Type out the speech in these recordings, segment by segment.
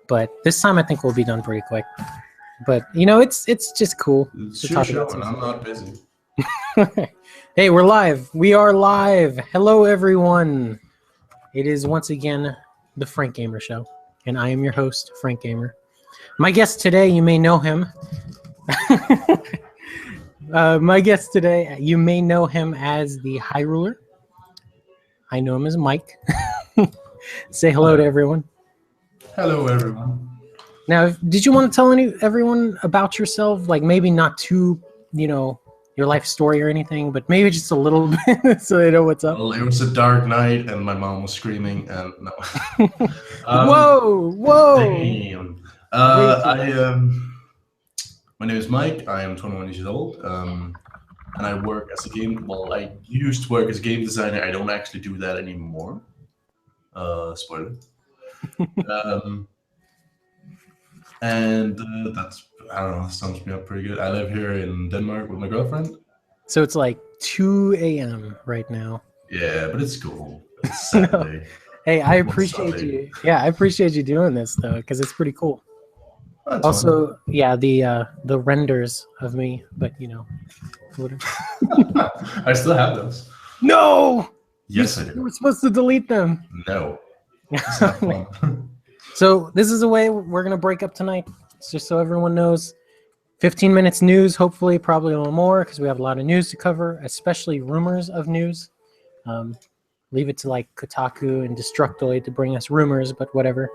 but this time I think we'll be done pretty quick. But it's just cool It's to your talk show, about and some I'm not busy. Hey, we're live. We are live. Hello, everyone. It is once again the Frank Gamer Show, and I am your host, Frank Gamer. My guest today, you may know him. My guest today, you may know him as the High Ruler. I know him as Mike. Say hello to everyone. Hello, everyone. Now, did you want to tell everyone about yourself? Like maybe not too, your life story or anything, but maybe just a little bit so they know what's up. Well, it was a dark night, and my mom was screaming, and no. Whoa! Damn. My name is Mike. I am 21 years old, and I work as a game. Well, I used to work as a game designer. I don't actually do that anymore. Spoiler. um, and that's I don't know. Sums me up pretty good. I live here in Denmark with my girlfriend. So it's like 2 a.m. right now. Yeah, but it's cool. It's Saturday. Hey, I appreciate you. Yeah, I appreciate you doing this though, because it's pretty cool. That's Also, fun. yeah, the renders of me, but whatever. I still have those. No. Yes, I You do. were supposed to delete them. No. It's not fun. So this is the way we're gonna break up tonight. It's just so everyone knows. 15 minutes news, hopefully, probably a little more, because we have a lot of news to cover, especially rumors of news. Leave it to like Kotaku and Destructoid to bring us rumors, but whatever.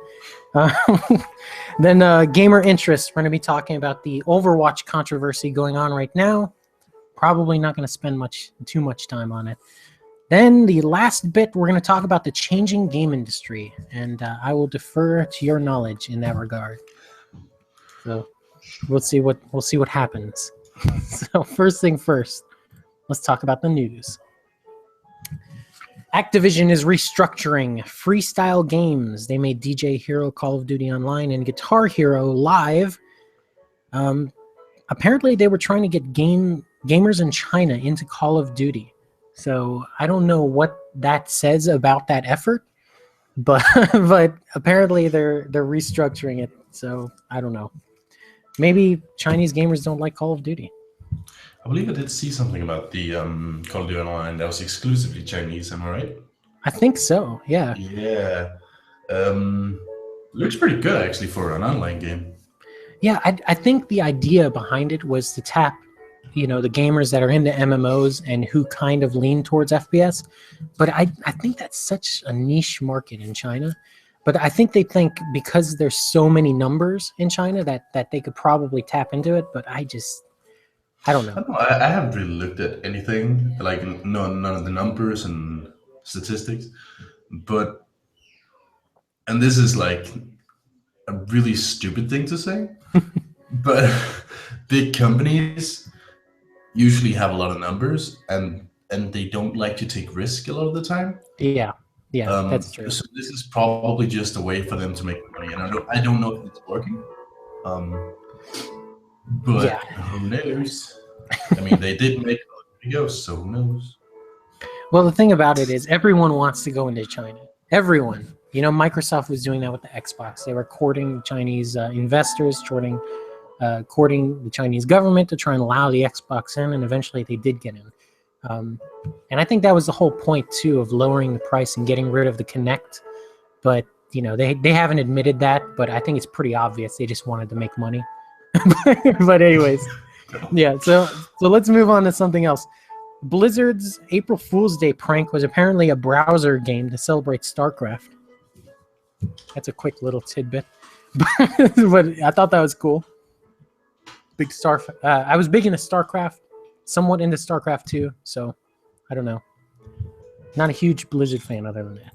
Then gamer interest. We're going to be talking about the Overwatch controversy going on right now. Probably not going to spend too much time on it. Then the last bit, we're going to talk about the changing game industry, and I will defer to your knowledge in that regard. So we'll see what happens. So first thing first, let's talk about the news. Activision is restructuring Freestyle Games. They made DJ Hero Call of Duty Online and Guitar Hero Live. Apparently, they were trying to get gamers in China into Call of Duty. So I don't know what that says about that effort, but apparently they're restructuring it. So I don't know. Maybe Chinese gamers don't like Call of Duty. I believe I did see something about the Call of Duty Online that was exclusively Chinese. Am I right? I think so. Yeah. Yeah. Looks pretty good actually for an online game. Yeah, I think the idea behind it was to tap, the gamers that are into MMOs and who kind of lean towards FPS. But I think that's such a niche market in China. But I think they think because there's so many numbers in China that they could probably tap into it. But I don't know. I haven't really looked at anything like none of the numbers and statistics, and this is like a really stupid thing to say, but big companies usually have a lot of numbers and they don't like to take risk a lot of the time. Yeah, that's true. So this is probably just a way for them to make money, and I don't know if it's working. But Yeah. Who knows? I mean, they did make videos, so who knows? Well, the thing about it is everyone wants to go into China. Everyone. Microsoft was doing that with the Xbox. They were courting Chinese investors, courting the Chinese government to try and allow the Xbox in, and eventually they did get in. And I think that was the whole point, too, of lowering the price and getting rid of the Kinect. But, they haven't admitted that, but I think it's pretty obvious. They just wanted to make money. But anyways, yeah, so let's move on to something else. Blizzard's April Fool's Day prank was apparently a browser game to celebrate StarCraft. That's a quick little tidbit. But I thought that was cool. I was big into StarCraft, somewhat into StarCraft 2, so I don't know. Not a huge Blizzard fan other than that.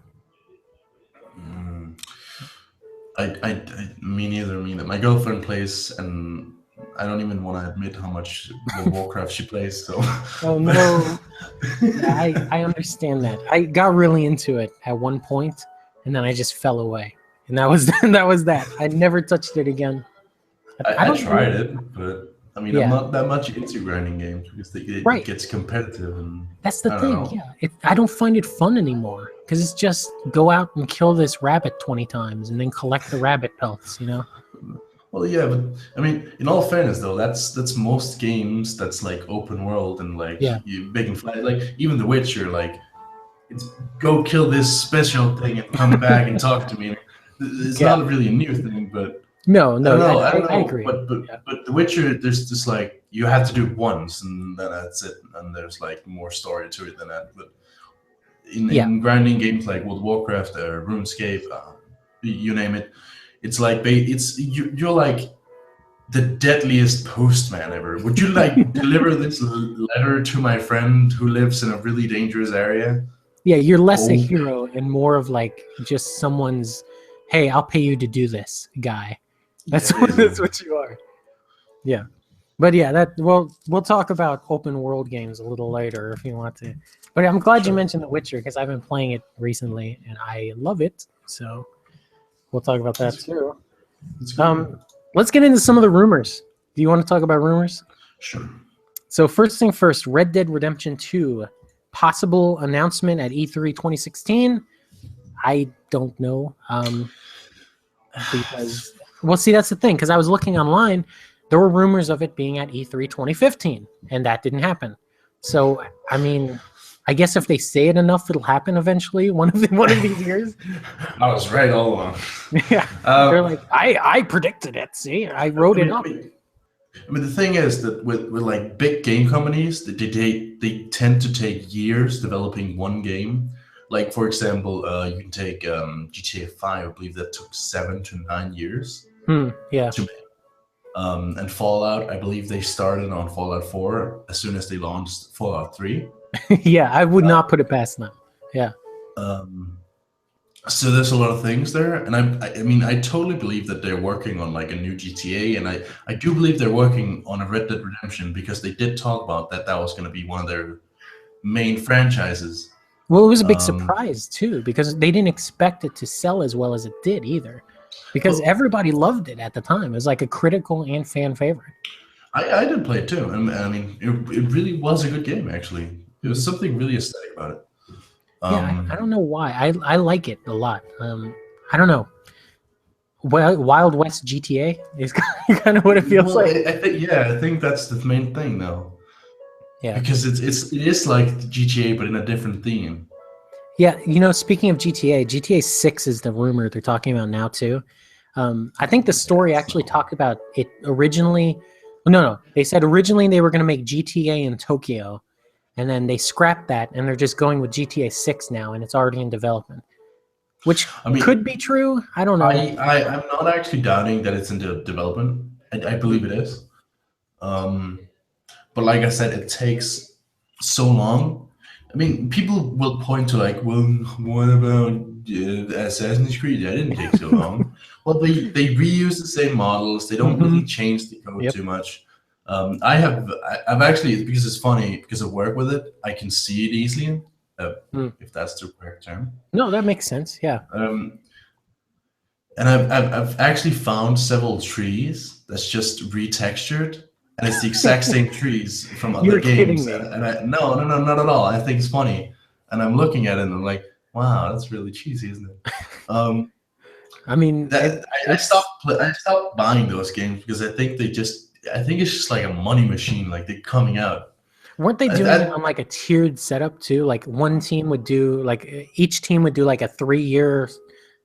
Me neither. I mean, my girlfriend plays, and I don't even want to admit how much World of Warcraft she plays. So. Oh no! Yeah, I understand that. I got really into it at one point, and then I just fell away, and that was that. I never touched it again. I tried it, but I mean, I'm Yeah, not that much into grinding games because it right. gets competitive, and That's the I don't thing. know. Yeah, I don't find it fun anymore because it's just go out and kill this rabbit 20 times and then collect the rabbit pelts. Well, yeah, but I mean, in all fairness, though, that's most games that's like open world and like Yeah, you big and flat. Like even The Witcher, like it's go kill this special thing and come back and talk to me. It's yeah. not really a new thing, but No, I no, don't know. I don't I know. agree. Yeah, But The Witcher, there's just like you have to do it once and then that's it. And there's like more story to it than that. But yeah, in grinding games like World of Warcraft or RuneScape, you name it, it's like you're like the deadliest postman ever. Would you like deliver this letter to my friend who lives in a really dangerous area? yeah. You're less a Oh, hero and more of like just someone's, hey, I'll pay you to do this guy. yeah, That's it what is. that's what you are. Yeah. But yeah, that we'll talk about open world games a little later if you want to. But I'm glad you Sure, mentioned The Witcher because I've been playing it recently and I love it. So we'll talk about that that's too. that's good. Um, let's get into some of the rumors. Do you want to talk about rumors? Sure. So first thing first, Red Dead Redemption 2 possible announcement at E3 2016. I don't know. Because well, see, that's the thing. Because I was looking online, there were rumors of it being at E3 2015, and that didn't happen. So, I mean, I guess if they say it enough, it'll happen eventually. One of these years. I was right all along. Yeah, they're Uh, like, I predicted it. See, I wrote I it mean, I up. mean, I mean, the thing is that with like big game companies, they tend to take years developing one game. Like for example, you can take GTA 5. I believe that took 7 to 9 years Yeah, to make. And Fallout, I believe they started on Fallout 4 as soon as they launched Fallout 3. yeah. I would not put it past them. Yeah, Um, so there's a lot of things there, and I mean, I totally believe that they're working on like a new GTA, and I do believe they're working on a Red Dead Redemption because they did talk about that was going to be one of their main franchises. well, it was a big Um, surprise too because they didn't expect it to sell as well as it did either. Because well, everybody loved it at the time. It was like a critical and fan favorite. I did play it too, and I mean, it really was a good game actually. There was Mhm. something really aesthetic about it. Yeah, I Um, don't know why. I like it a lot. I don't know. Well, Wild West GTA is kind of what it feels well, like. I think I think that's the main thing though, Yeah. because it is like the GTA but in a different theme. Yeah, speaking of GTA 6 is the rumor they're talking about now too. I think the story actually talked about it originally. No, they said originally they were going to make GTA in Tokyo, and then they scrapped that, and they're just going with GTA 6 now, and it's already in development, which I mean, could be true. I don't know. I'm not actually doubting that it's in development. I believe it is. Um, but like I said, it takes so long. I mean, people will point to like, well, what about Assassin's Creed? That didn't take so long. Well, they reuse the same models. They don't Hmm. really change the code Yep. too much. I've actually, because it's funny because I work with it, I can see it easily, Mm. if that's the correct term. No, that makes sense. Yeah. Um, and I've actually found several trees that's just retextured, and it's the exact same trees from other You're kidding games. me. And no, not at all. I think it's funny, and I'm looking at it and I'm like, wow, that's really cheesy, isn't it? Um, I mean, that I stopped buying those games because I think it's just like a money machine. Like they're coming out. weren't they doing it That on like a tiered setup too? Like one team would do each team would do like a 3 year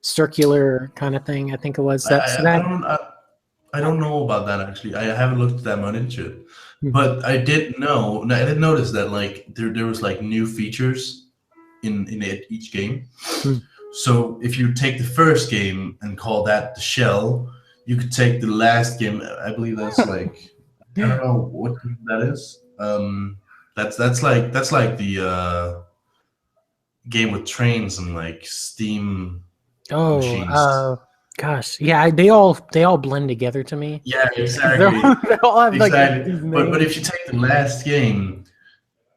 circular kind of thing. I think it was that. So I that. don't I don't know about that actually. I haven't looked that much into it. Mhm. But I did know. I did notice that like there was like new features in each game. Mhm. So if you take the first game and call that the shell, you could take the last game. I believe that's like I don't know what game that is. That's like the game with trains and like steam Oh, machines. gosh, yeah, they all blend together to me. Yeah, 'Cause exactly, they all have like exactly. these But names. if you take the last game,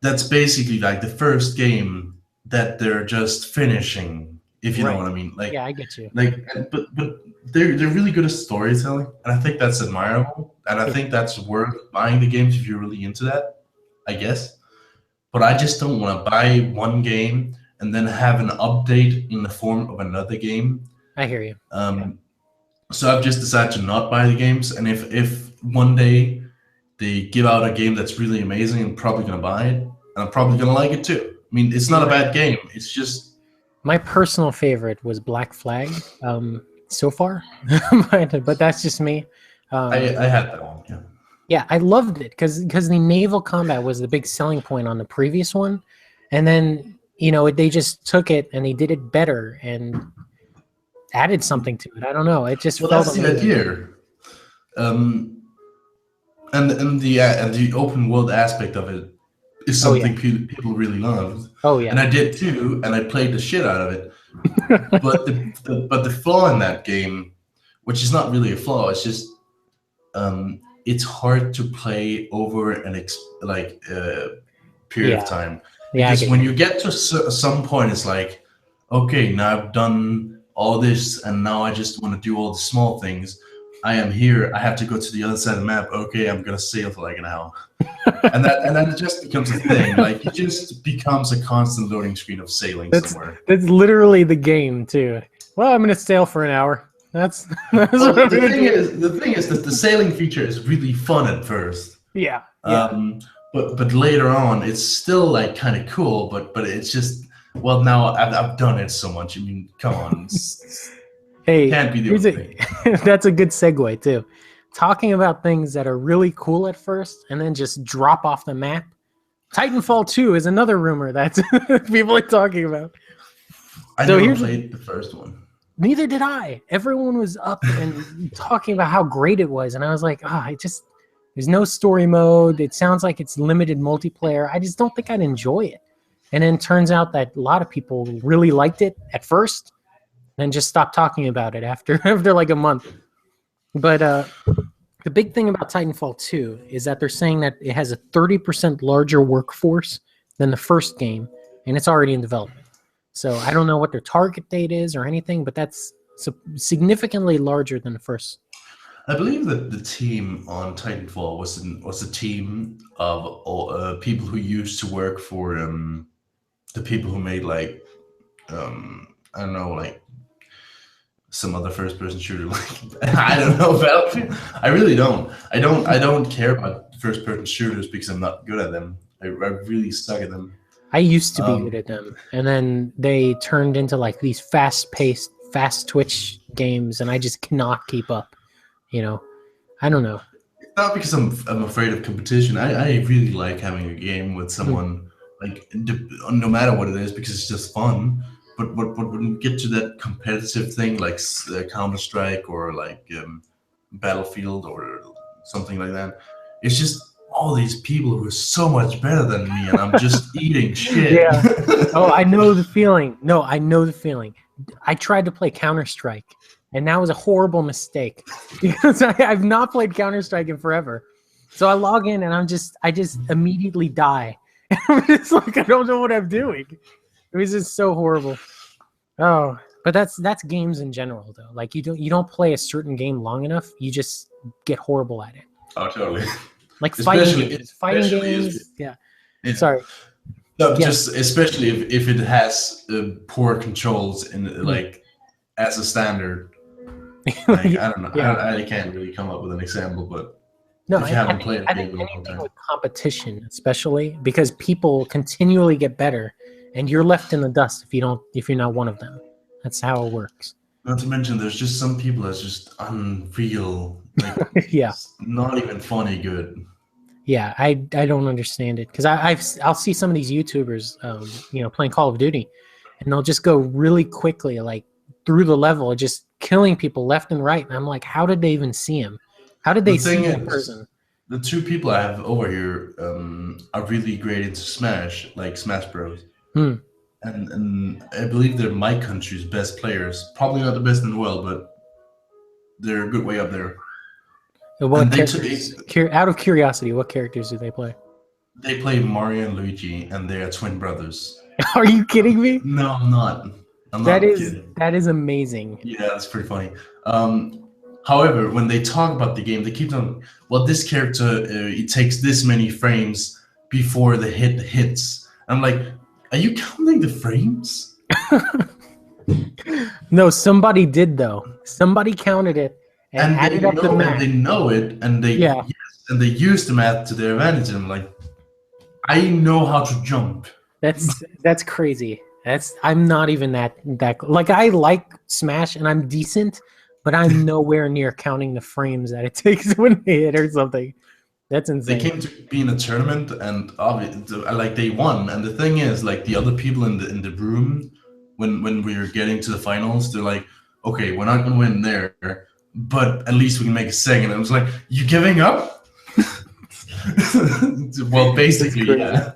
that's basically like the first game that they're just finishing. if you know Right. what I mean. Yeah, I get you. But they're really good at storytelling, and I think that's admirable, and I It, think that's worth buying the games if you're really into that, I guess. But I just don't want to buy one game and then have an update in the form of another game. I hear you. Um, so I've just decided to not buy the games, and if one day they give out a game that's really amazing, I'm probably gonna buy it, and I'm probably gonna like it too. I mean, it's not a bad game. It's just My personal favorite was Black Flag, so far, but that's just me. I had that one. Yeah. Yeah, I loved it because the naval combat was the big selling point on the previous one, and then they just took it and they did it better and added something to it. I don't know. It just Well, felt that's the amazing. idea. Um, and the open world aspect of it is Oh yeah. something people really loved, Oh and yeah. I did too, and I played the shit out of it. But the flaw in that game, which is not really a flaw, it's just it's hard to play over period of Yeah. time, Yeah. I because get when you. you get to some point, it's like, okay, now I've done all this, and now I just want to do all the small things. I am here. I have to go to the other side of the map. Okay, I'm gonna sail for like an hour, and then it just becomes a thing. Like it just becomes a constant loading screen of sailing That's somewhere. that's literally the game too. Well, I'm gonna sail for an hour. That's Well, what I'm gonna do. the thing is that the sailing feature is really fun at first. Yeah. Yeah. Um, but later on, it's still like kind of cool. But it's just, well, now I've done it so much. I mean, come on, Hey, can't be the here's only a thing. that's a good segue too. Talking about things that are really cool at first and then just drop off the map. Titanfall 2 is another rumor that people are talking about. I So never here's played the first one. neither did I. Everyone was up and talking about how great it was, and I was like, there's no story mode. It sounds like it's limited multiplayer. I just don't think I'd enjoy it. And then turns out that a lot of people really liked it at first, and just stopped talking about it after after like a month. But the big thing about Titanfall 2 is that they're saying that it has a 30% larger workforce than the first game, and it's already in development. So I don't know what their target date is or anything, but that's significantly larger than the first. I believe that the team on Titanfall was a team of people who used to work for the people who made like I don't know, like some other first person shooter. Like I don't know, Battlefield. I really don't. I don't care about first person shooters because I'm not good at them. I really suck at them. I used to be good Um, at them, and then they turned into like these fast-paced, fast twitch games, and I just cannot keep up. I don't know. Not because I'm afraid of competition. I really like having a game with someone, like no matter what it is, because it's just fun. But when you get to that competitive thing like Counter Strike or like Battlefield or something like that, it's just all these people who are so much better than me, and I'm just eating shit. Yeah. Oh, I know the feeling. No, I know the feeling. I tried to play Counter Strike, and that was a horrible mistake because I've not played Counter Strike in forever. So I log in and I just immediately die. I'm just like I don't know what I'm doing. It was just so horrible. Oh, but that's games in general though. Like you don't play a certain game long enough, you just get horrible at it. Oh, totally. Like Especially, fighting especially games. Yeah. yeah. Sorry. No, Yeah. just especially if it has poor controls in like as a standard. Like I don't know, Yeah. I can't really come up with an example, but No, if you haven't played I a think game in a long anything time, with competition, especially because people continually get better, and you're left in the dust if you're not one of them. That's how it works. not to mention there's just some people that's just unreal, like Yeah, not even funny good. yeah. I don't understand it because I'll see some of these YouTubers, playing Call of Duty, and they'll just go really quickly, like through the level, just killing people left and right. And I'm like, how did they even see him? How did The they thing see that is, person? the two people I have over here are really great into Smash, like Smash Bros. Hmm. And I believe they're my country's best players. Probably not the best in the world, but they're a good way up there. What And they took characters? Out of curiosity, what characters do they play? they play Mario and Luigi, and they are twin brothers. Are you kidding me? No, I'm not. I'm not kidding. that is amazing. Yeah, that's pretty funny. However, when they talk about the game, they keep on, well, this character, it takes this many frames before the hit hits. I'm like, are you counting the frames? No, somebody did though. Somebody counted it and And they added up the know, and math. they know it, and they Yeah. yes, and they use the math to their advantage. And I'm like, I know how to jump. That's crazy. I'm not even that like I like Smash and I'm decent, but I'm nowhere near counting the frames that it takes when they hit or something. That's They insane. came to be in a tournament, and like they won. And the thing is, like the other people in the room, when we were getting to the finals, they're like, okay, we're not gonna win there, but at least we can make a second. I was like, you giving up? Well, basically, crazy. yeah.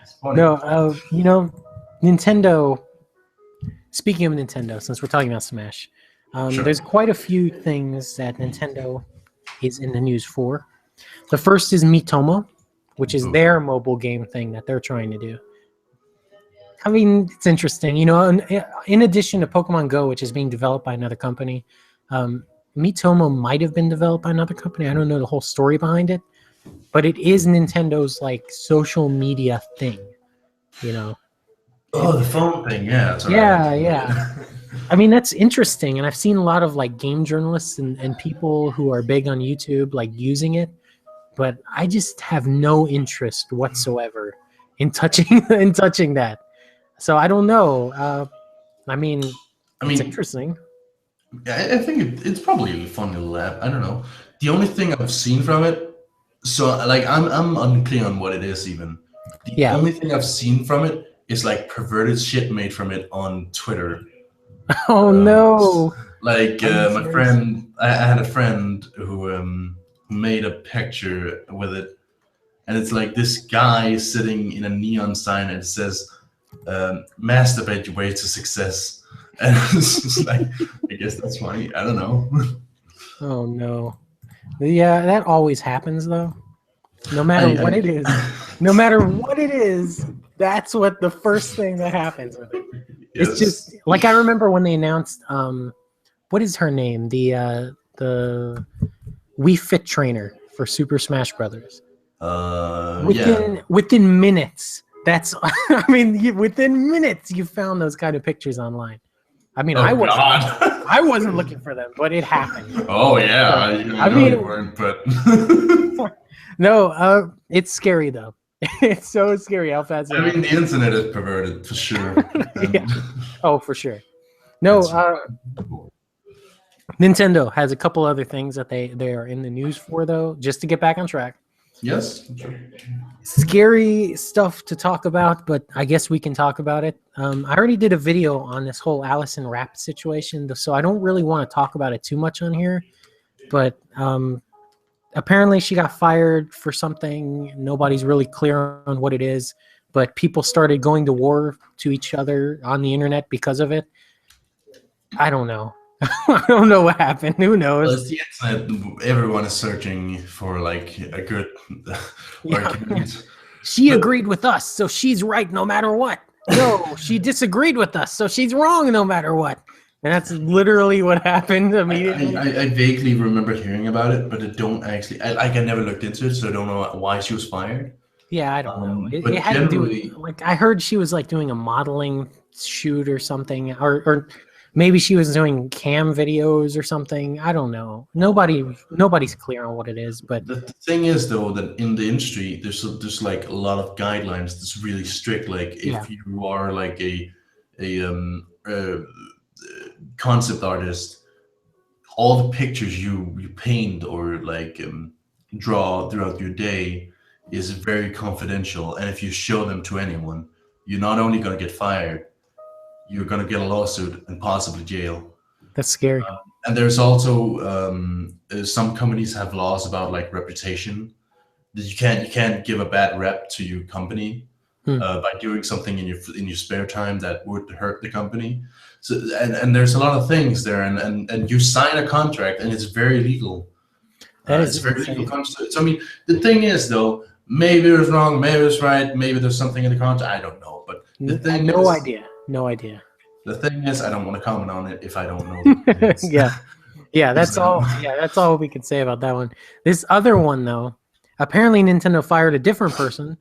It's funny. No, you know, Nintendo. Speaking of Nintendo, since we're talking about Smash, Sure. there's quite a few things that Nintendo is in the news for. The first is Miitomo, which is their mobile game thing that they're trying to do. I mean, it's interesting. You know, in addition to Pokemon Go, which is being developed by another company, Miitomo might have been developed by another company. I don't know the whole story behind it, but it is Nintendo's like social media thing. You know. Oh, the phone thing, yeah. That's Yeah, right. yeah. I mean, that's interesting. And I've seen a lot of like game journalists and people who are big on YouTube like using it, but I just have no interest whatsoever in touching in touching that. So I don't know. I mean, it's interesting. I think it's probably a fun little app. I don't know. The only thing I've seen from it, so like I'm unclear on what it is even. The Yeah. only thing I've seen from it is like perverted shit made from it on Twitter. Oh no! Like Are you my serious? friend, I had a friend who made a picture with it, and it's like this guy sitting in a neon sign and it says, "Masturbate your way to success." And it's just like, I guess that's funny. I don't know. Oh no! Yeah, that always happens though. No matter what it is, no matter what it is, that's what the first thing that happens with it. Yes. It's just like I remember when they announced what is her name? The Wii Fit trainer for Super Smash Brothers. Within minutes. That's I mean, within minutes you found those kind of pictures online. I mean, I wasn't looking for them, but it happened. Oh yeah, So, I mean, you weren't, but no, it's scary though. It's so scary how fast. I mean, the internet is perverted for sure. Yeah. Oh, for sure. No, Nintendo has a couple other things that they are in the news for though. Just to get back on track. Yes. Scary stuff to talk about, but I guess we can talk about it. I already did a video on this whole Allison Rapp situation, so I don't really want to talk about it too much on here. But apparently she got fired for something. Nobody's really clear on what it is, but people started going to war to each other on the internet because of it. I don't know. I don't know what happened. Who knows? Well, it's the internet. Everyone is searching for like a good argument. She agreed with us, so she's right no matter what. No, she disagreed with us, so she's wrong no matter what. And that's literally what happened immediately. I vaguely remember hearing about it, but I don't actually. I never looked into it, so I don't know why she was fired. Yeah, I don't know. But It had to do with, like, I heard she was like doing a modeling shoot or something, or maybe she was doing cam videos or something. I don't know. Nobody's clear on what it is. But the thing is, though, that in the industry, there's like a lot of guidelines that's really strict. Like if you are like a concept artist, all the pictures you paint or like draw throughout your day is very confidential. And if you show them to anyone, you're not only going to get fired, you're going to get a lawsuit and possibly jail. That's scary. And there's also some companies have laws about like reputation, that you can't give a bad rep to your company by doing something in your spare time that would hurt the company. So and there's a lot of things there, and you sign a contract and it's very legal. It's very legal contract. So I mean, the thing is though, maybe it was wrong, maybe it's right, maybe there's something in the contract. I don't know, but the thing No idea. The The thing is, I don't want to comment on it if I don't know the details. Yeah. Yeah, that's Because all. Yeah, that's all we can say about that one. This other one, though, apparently Nintendo fired a different person,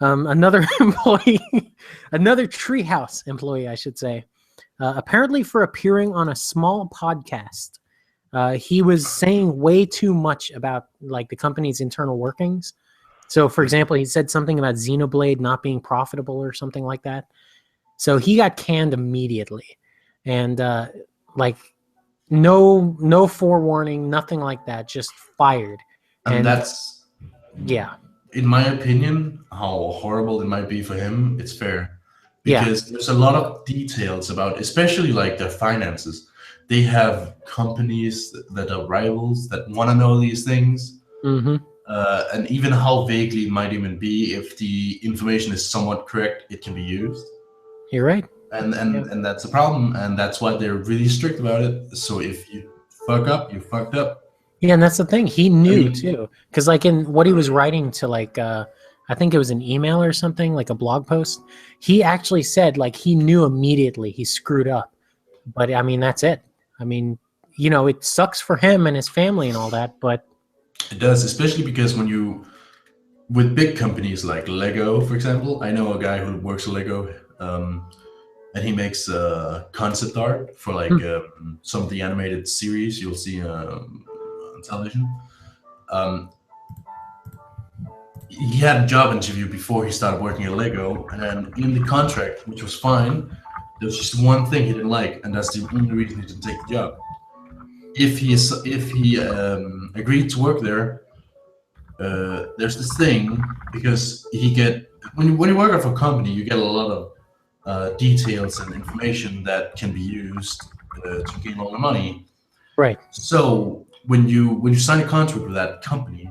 another employee, another Treehouse employee, I should say, apparently for appearing on a small podcast. He was saying way too much about like the company's internal workings. So, for example, he said something about Xenoblade not being profitable or something like that. So he got canned immediately, and like no forewarning, nothing like that, just fired. and And that's, yeah, in my opinion, how horrible it might be for him. It's fair yeah, because there's a lot of details about, especially like their finances. They have companies that are rivals that want to know these things, hmm, and even how vaguely it might even be. If the information is somewhat correct, it can be used, you're right. and Yeah. and and that's a problem, and that's why they're really strict about it. So if you fuck up, you fucked up. Yeah, and that's the thing. He I knew mean, too, because like in what he was writing to like, I think it was an email or something, like a blog post. He actually said like he knew immediately he screwed up. But I mean, that's it. I mean, it sucks for him and his family and all that. But it does, especially because when you with big companies like Lego, for example. I know a guy who works at Lego, and he makes concept art for like some of the animated series you'll see on television. Um, he had a job interview before he started working at Lego, and in the contract, which was fine, there was just one thing he didn't like, and that's the only reason he didn't take the job. If he agreed to work there, there's this thing because when you work for a company, you get a lot of details and information that can be used to gain a lot of money. right, So when you sign a contract with that company,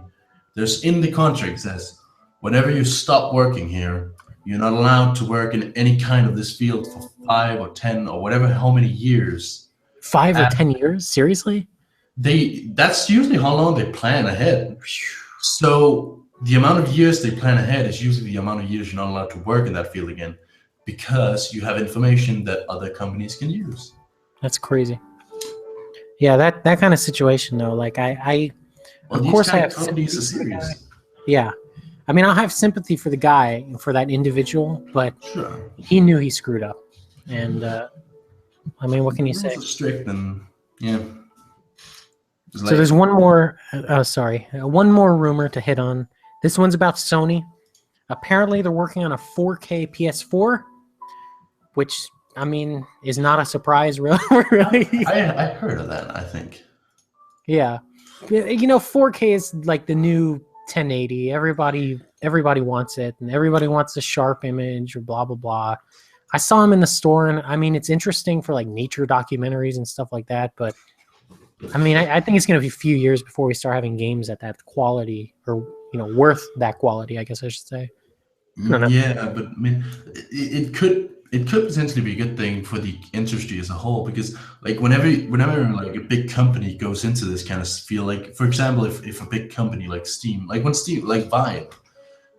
there's in the contract it says whenever you stop working here, you're not allowed to work in any kind of this field for 5 or 10 or whatever how many years. 5 or 10 years, seriously? That's usually how long they plan ahead. So the amount of years they plan ahead is usually the amount of years you're not allowed to work in that field again, because you have information that other companies can use. That's crazy. Yeah, that kind of situation though. Like I Well, of these course I kind have of companies are sympathy for the guy. serious. Yeah, I mean I'll have sympathy for the guy, for that individual, but Sure. he knew he screwed up, and I mean what can you The say? rules are strict, and yeah. It's So there's one more. One more rumor to hit on. This one's about Sony. Apparently, they're working on a 4K PS4, which I mean is not a surprise, really. Really. I heard of that. I think. Yeah, 4K is like the new 1080. Everybody wants it, and everybody wants a sharp image or blah blah blah. I saw them in the store, and I mean it's interesting for like nature documentaries and stuff like that, but. I mean, I think it's going to be a few years before we start having games at that quality, or worth that quality. I guess I should say. I don't know. Yeah, but I mean, it could potentially be a good thing for the industry as a whole, because like whenever like a big company goes into this kind of field, like for example, if a big company like Steam, like when Steam, like Vibe,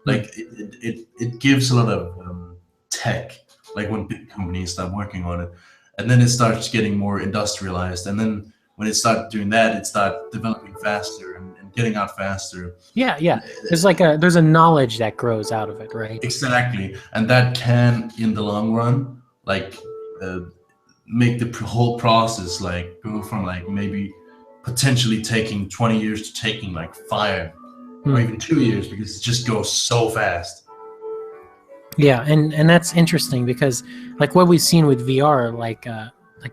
like it gives a lot of tech, like when big companies start working on it, and then it starts getting more industrialized, and then when it started doing that, it started developing faster and getting out faster. Yeah. There's a knowledge that grows out of it, right? Exactly, and that can, in the long run, like uh, make the whole process like go from like maybe potentially taking 20 years to taking like 5 or even 2 years, because it just goes so fast. Yeah, and that's interesting because like what we've seen with VR, like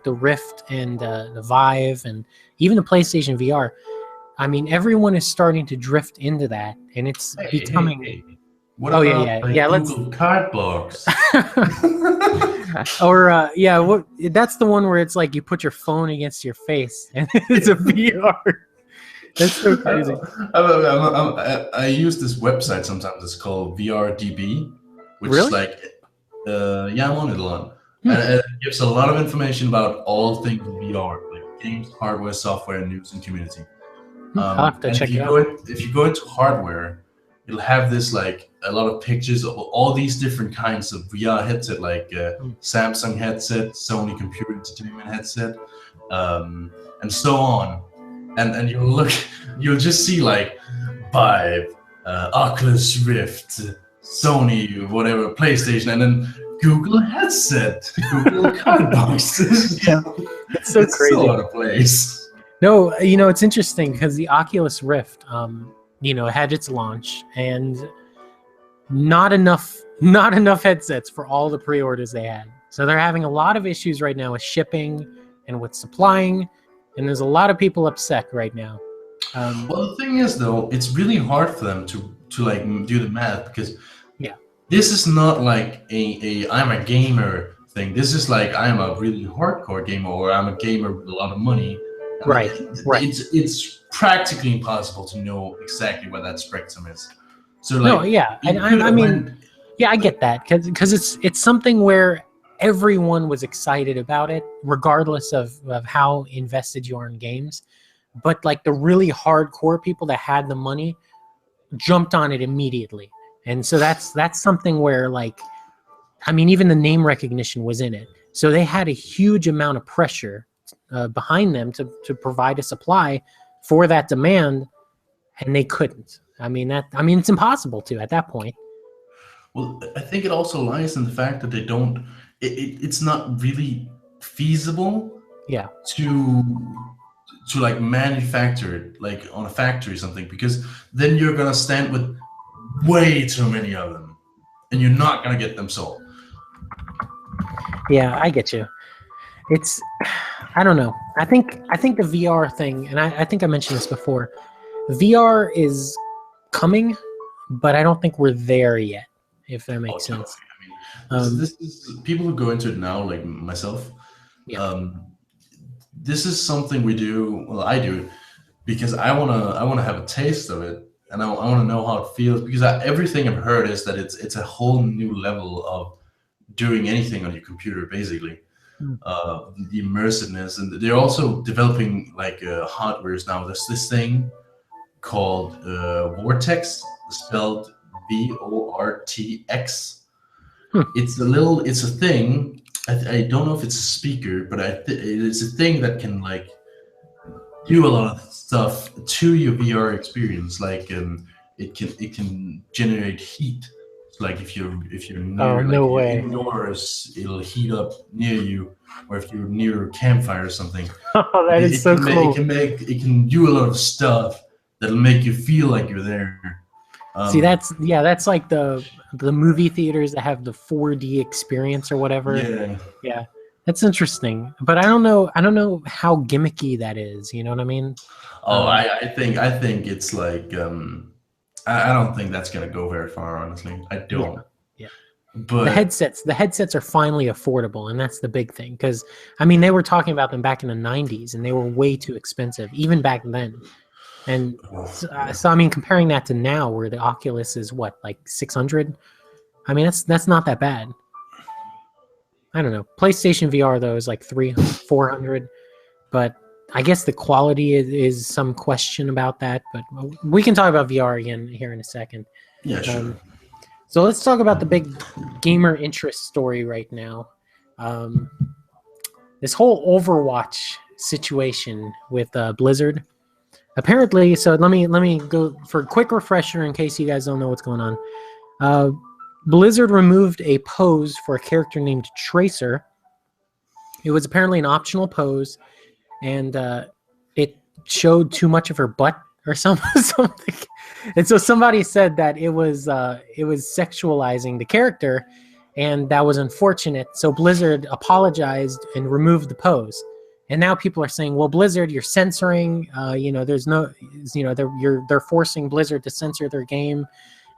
the Rift and the Vive and even the PlayStation VR. I mean, everyone is starting to drift into that, and it's becoming. Hey. What Oh about yeah. like Let's. Google Card blocks? Or that's the one where it's like you put your phone against your face and it's a VR. That's so crazy. I use this website sometimes. It's called VRDB, which Really? is like, yeah, I'm on it a lot. And it gives a lot of information about all things VR, like games, hardware, software, news, and community. I'll have to And check if you it go out. if you go into hardware, it'll have this like a lot of pictures of all these different kinds of VR headset, like Samsung headset, Sony computer entertainment headset, and so on. And you'll look, you'll just see like Vive, Oculus Rift, Sony, whatever, PlayStation, and then Google headset, Google Cardbox. Yeah, it's so crazy. So out of place. No, it's interesting because the Oculus Rift, had its launch, and not enough headsets for all the pre-orders they had. So they're having a lot of issues right now with shipping and with supplying, and there's a lot of people upset right now. Well, the thing is, though, it's really hard for them to like do the math, because this is not like a I'm a gamer thing. This is like I'm a really hardcore gamer, or I'm a gamer with a lot of money. Right. It's practically impossible to know exactly what that spectrum is. So like, no, yeah, I mean, I get that because it's something where everyone was excited about it, regardless of how invested you are in games. But like the really hardcore people that had the money jumped on it immediately. And so that's something where, like, I mean, even the name recognition was in it. So they had a huge amount of pressure behind them to provide a supply for that demand, and they couldn't. I mean, it's impossible to at that point. Well, I think it also lies in the fact that they don't. It's not really feasible. Yeah. To like manufacture it like on a factory or something, because then you're gonna stand with way too many of them, and you're not gonna get them sold. Yeah, I get you. It's, I don't know. I think the VR thing, and I think I mentioned this before, VR is coming, but I don't think we're there yet, if that makes sense. I mean, this is people who go into it now, like myself. Yeah. This is something we do. Well, I do because I wanna have a taste of it, and I wanna know how it feels, because everything I've heard is that it's a whole new level of doing anything on your computer, basically. The immersiveness, and they're also developing like hardwares now. There's this thing called Vortex, spelled VORTX. It's a thing. I don't know if it's a speaker, but it's a thing that can like do a lot of stuff to your VR experience. Like it can generate heat. Like if you're near indoors, it'll heat up near you, or if you're near a campfire or something. Oh, that is so cool. It can do a lot of stuff that'll make you feel like you're there. See, that's like the movie theaters that have the 4D experience or whatever. Yeah, that's interesting. But I don't know how gimmicky that is. You know what I mean? Oh, I think it's like I don't think that's gonna go very far, honestly. I don't. Yeah. But the headsets are finally affordable, and that's the big thing. Because I mean, they were talking about them back in the '90s, and they were way too expensive, even back then. And so I mean, comparing that to now, where the Oculus is what, like 600? I mean, that's not that bad. I don't know. PlayStation VR though is like 300-400, but I guess the quality is some question about that. But we can talk about VR again here in a second. Yeah, sure. So let's talk about the big gamer interest story right now. This whole Overwatch situation with Blizzard. Apparently, so let me go for a quick refresher in case you guys don't know what's going on. Blizzard removed a pose for a character named Tracer. It was apparently an optional pose, and it showed too much of her butt or something. And so somebody said that it was sexualizing the character, and that was unfortunate. So Blizzard apologized and removed the pose. And now people are saying, well, Blizzard, you're censoring, there's no, they're forcing Blizzard to censor their game.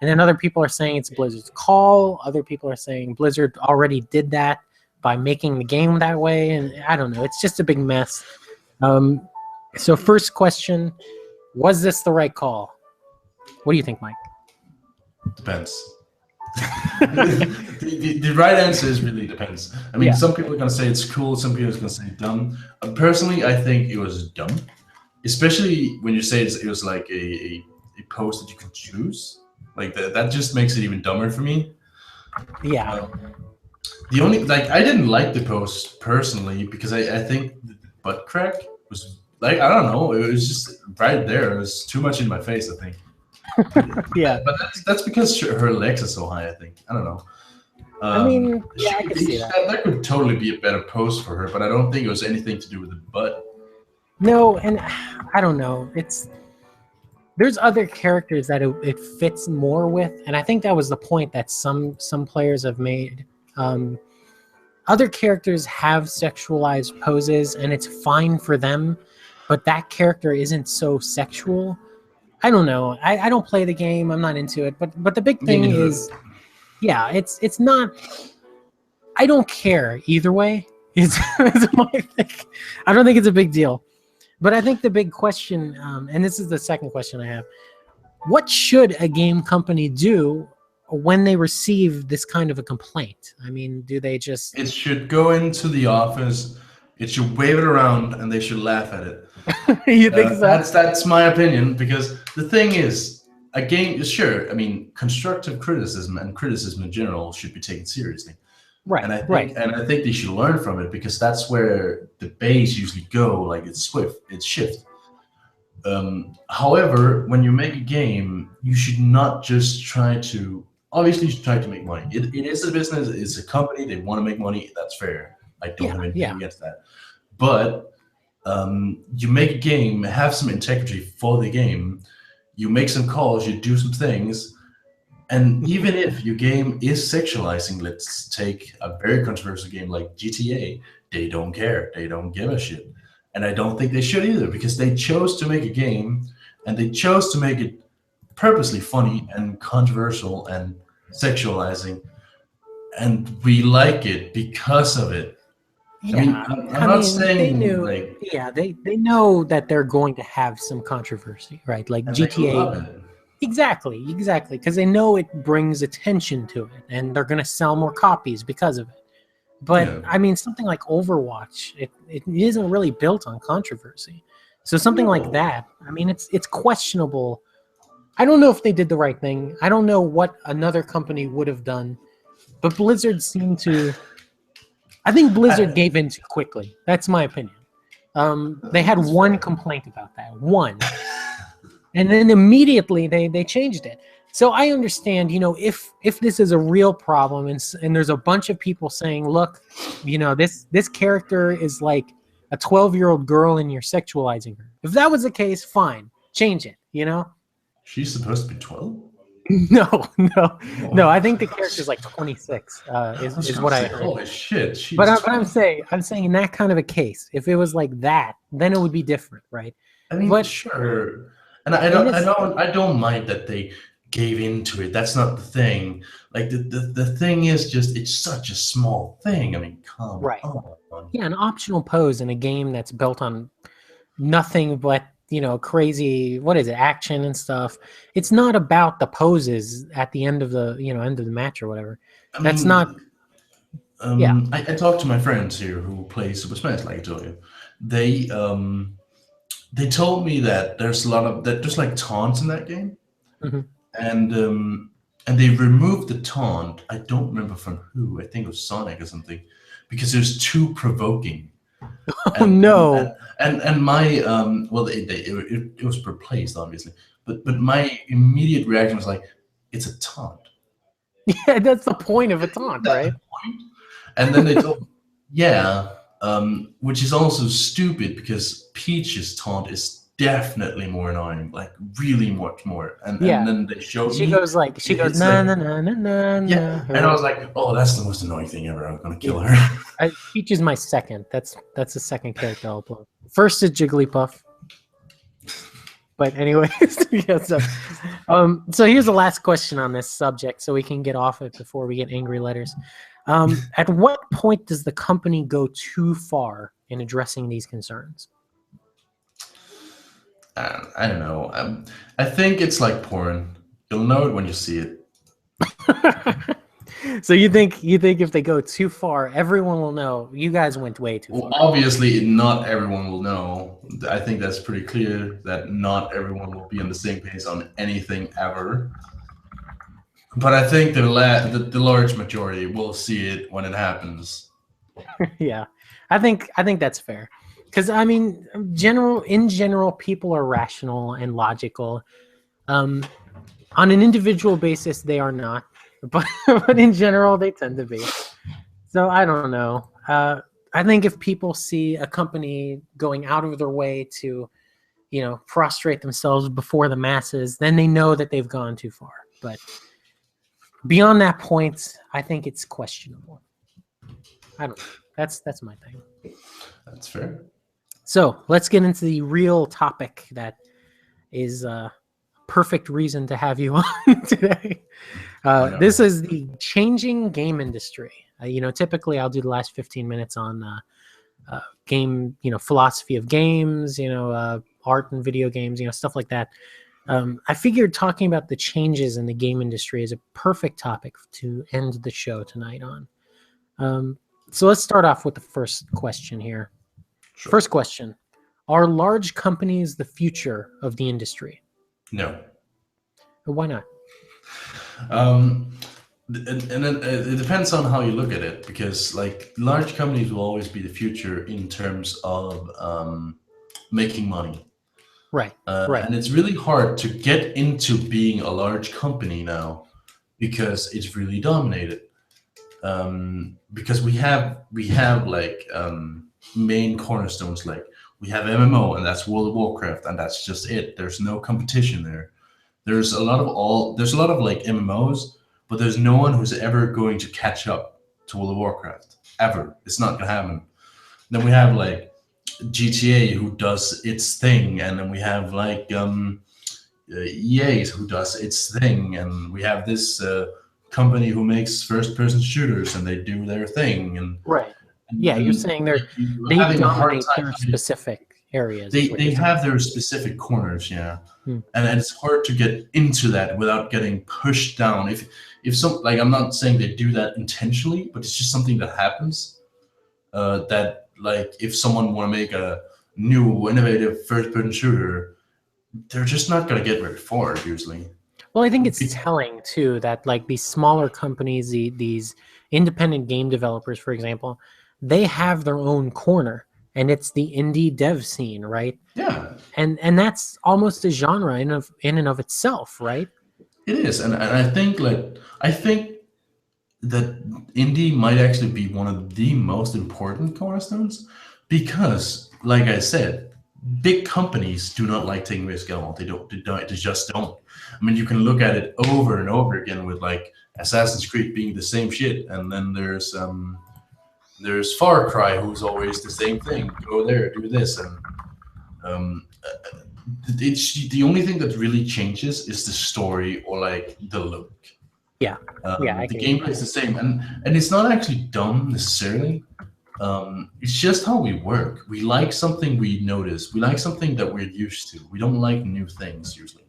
And then other people are saying it's Blizzard's call. Other people are saying Blizzard already did that by making the game that way. And I don't know, it's just a big mess. So first question, was this the right call? What do you think, Mike? Depends. the right answer is really depends. I mean, some people are going to say it's cool, some people are going to say dumb. Personally, I think it was dumb, especially when you say it was like a post that you can choose. Like that just makes it even dumber for me. Yeah. Um, the only like I didn't like the post personally because I think the butt crack was like I don't know it was just right there. It was too much in my face. I think, Yeah. but that's because her legs are so high. I think I don't know. I mean, yeah, I could see that. That could totally be a better post for her, but I don't think it was anything to do with the butt. No, and I don't know. There's other characters that it fits more with, and I think that was the point that some players have made. Um, Other characters have sexualized poses, and it's fine for them, but that character isn't so sexual. I don't know. I don't play the game. I'm not into it. But the big Me thing neither. is, yeah, it's not. I don't care either way. Is my thing. I don't think it's a big deal. But I think the big question, and this is the second question I have: what should a game company do when they receive this kind of a complaint? I mean, do they just? It should go into the office. It should wave it around, and they should laugh at it. You think so? That's my opinion because the thing is, a game sure. I mean, constructive criticism and criticism in general should be taken seriously, Right, right. and I think they should learn from it because that's where the base usually go. Like it's shift. However, when you make a game, you should not just try to. Obviously, you should try to make money. It is a business. It's a company. They want to make money. That's fair. I don't Yeah, have anything yeah. against that. But you make a game, have some integrity for the game. You make some calls. You do some things. And even if your game is sexualizing, let's take a very controversial game like GTA, they don't care. They don't give a shit. And I don't think they should either because they chose to make a game and they chose to make it purposely funny and controversial and sexualizing. And we like it because of it. I mean, Yeah. I'm I not mean, they saying knew, like, yeah, they know that they're going to have some controversy, right? Like and they GTA. love it. Exactly. Because they know it brings attention to it and they're going to sell more copies because of it. But Yeah. I mean, something like Overwatch, it isn't really built on controversy. So something like No. that, I mean, it's questionable. I don't know if they did the right thing. I don't know what another company would have done. But Blizzard seemed to. I think Blizzard I, gave in too quickly. That's my opinion. They had that's one fair. complaint about that, one, and then immediately they changed it. So I understand, if this is a real problem and there's a bunch of people saying, look, this character is like a 12-year-old girl and you're sexualizing her. If that was the case, fine, change it. She's supposed to be 12? No, no, no. Oh. I think the character is like 26. I was Is gonna what I say, heard. holy shit, But, she's I'm 12. saying, in that kind of a case, if it was like that, then it would be different, right? I mean, But sure. And in this, I don't mind that they gave into it. That's not the thing. Like the thing is just it's such a small thing. I mean, come right? on. Yeah, an optional pose in a game that's built on nothing but crazy. What is it? Action and stuff. It's not about the poses at the end of the end of the match or whatever. I That's not. mean, Yeah. I talked to my friends here who play Super Smash, like I told you. They told me that there's a lot of that there's like taunts in that game, Mhm. and they removed the taunt. I don't remember from who. I think it was Sonic or something, because it was too provoking. Oh no. And my well, it was replaced obviously, but my immediate reaction was like, it's a taunt. Yeah, that's the point of a Isn't taunt, that the right? point? And then they told, yeah, which is also stupid because Peach's taunt is definitely more annoying, like really much more. And Yeah. then they showed She me, goes it's na like, na na na na yeah, na. and I Right? was like, oh, that's the most annoying thing ever. I'm gonna kill Yeah. her. Peach is my second. That's the second character I'll play. First is Jigglypuff. But anyways, yeah. So here's the last question on this subject, so we can get off it before we get angry letters. At what point does the company go too far in addressing these concerns? I don't know. I think it's like porn. You'll know it when you see it. So you think if they go too far, everyone will know you guys went way too Well, far. obviously, not everyone will know. I think that's pretty clear that not everyone will be on the same page on anything ever. But I think the large majority will see it when it happens. Yeah, I think that's fair. Because I mean, in general, people are rational and logical. Um, on an individual basis, they are not, but but in general, they tend to be. So I don't know. I think if people see a company going out of their way to, prostrate themselves before the masses, then they know that they've gone too far. But beyond that point, I think it's questionable. I don't know. That's my thing. That's fair. So let's get into the real topic that is a perfect reason to have you on today. I know. This is the changing game industry. Typically I'll do the last 15 minutes on game, philosophy of games, art and video games, stuff like that. I figured talking about the changes in the game industry is a perfect topic to end the show tonight on. So let's start off with the first question here. Sure. First question: are large companies the future of the industry? No. Why not? And then it depends on how you look at it, because like large companies will always be the future in terms of making money. Right. Right. And it's really hard to get into being a large company now because it's really dominated. Because we have like main cornerstones, like we have MMO, and that's World of Warcraft, and that's just it. There's no competition there. There's a lot of like MMOs, but there's no one who's ever going to catch up to World of Warcraft ever. It's not gonna happen. Then we have like GTA, who does its thing, and then we have like EA, who does its thing, and we have this company who makes first-person shooters, and they do their thing, Right. Yeah, you're and saying like you're they having a hard dominate time. their specific areas. They Is what they you're saying. have their specific corners, yeah, Hmm. and it's hard to get into that without getting pushed down. If some, like, I'm not saying they do that intentionally, but it's just something that happens. That like if someone want to make a new innovative first-person shooter, they're just not gonna get very far usually. Well, I think it's telling too that like these smaller companies, these independent game developers, for example, they have their own corner, and it's the indie dev scene, right? Yeah, And that's almost a genre in and of itself, right? it is, and I think that indie might actually be one of the most important cornerstones, because, like I said, big companies do not like taking risk at all. They just don't. I mean, you can look at it over and over again with like Assassin's Creed being the same shit, and then there's Far Cry, who's always the same thing. Go there, do this, and um, it's the only thing that really changes is the story or like the look. Yeah. Yeah, I The can. gameplay is the same, and it's not actually dumb necessarily. It's just how we work. We like something we notice. We like something that we're used to. We don't like new things usually.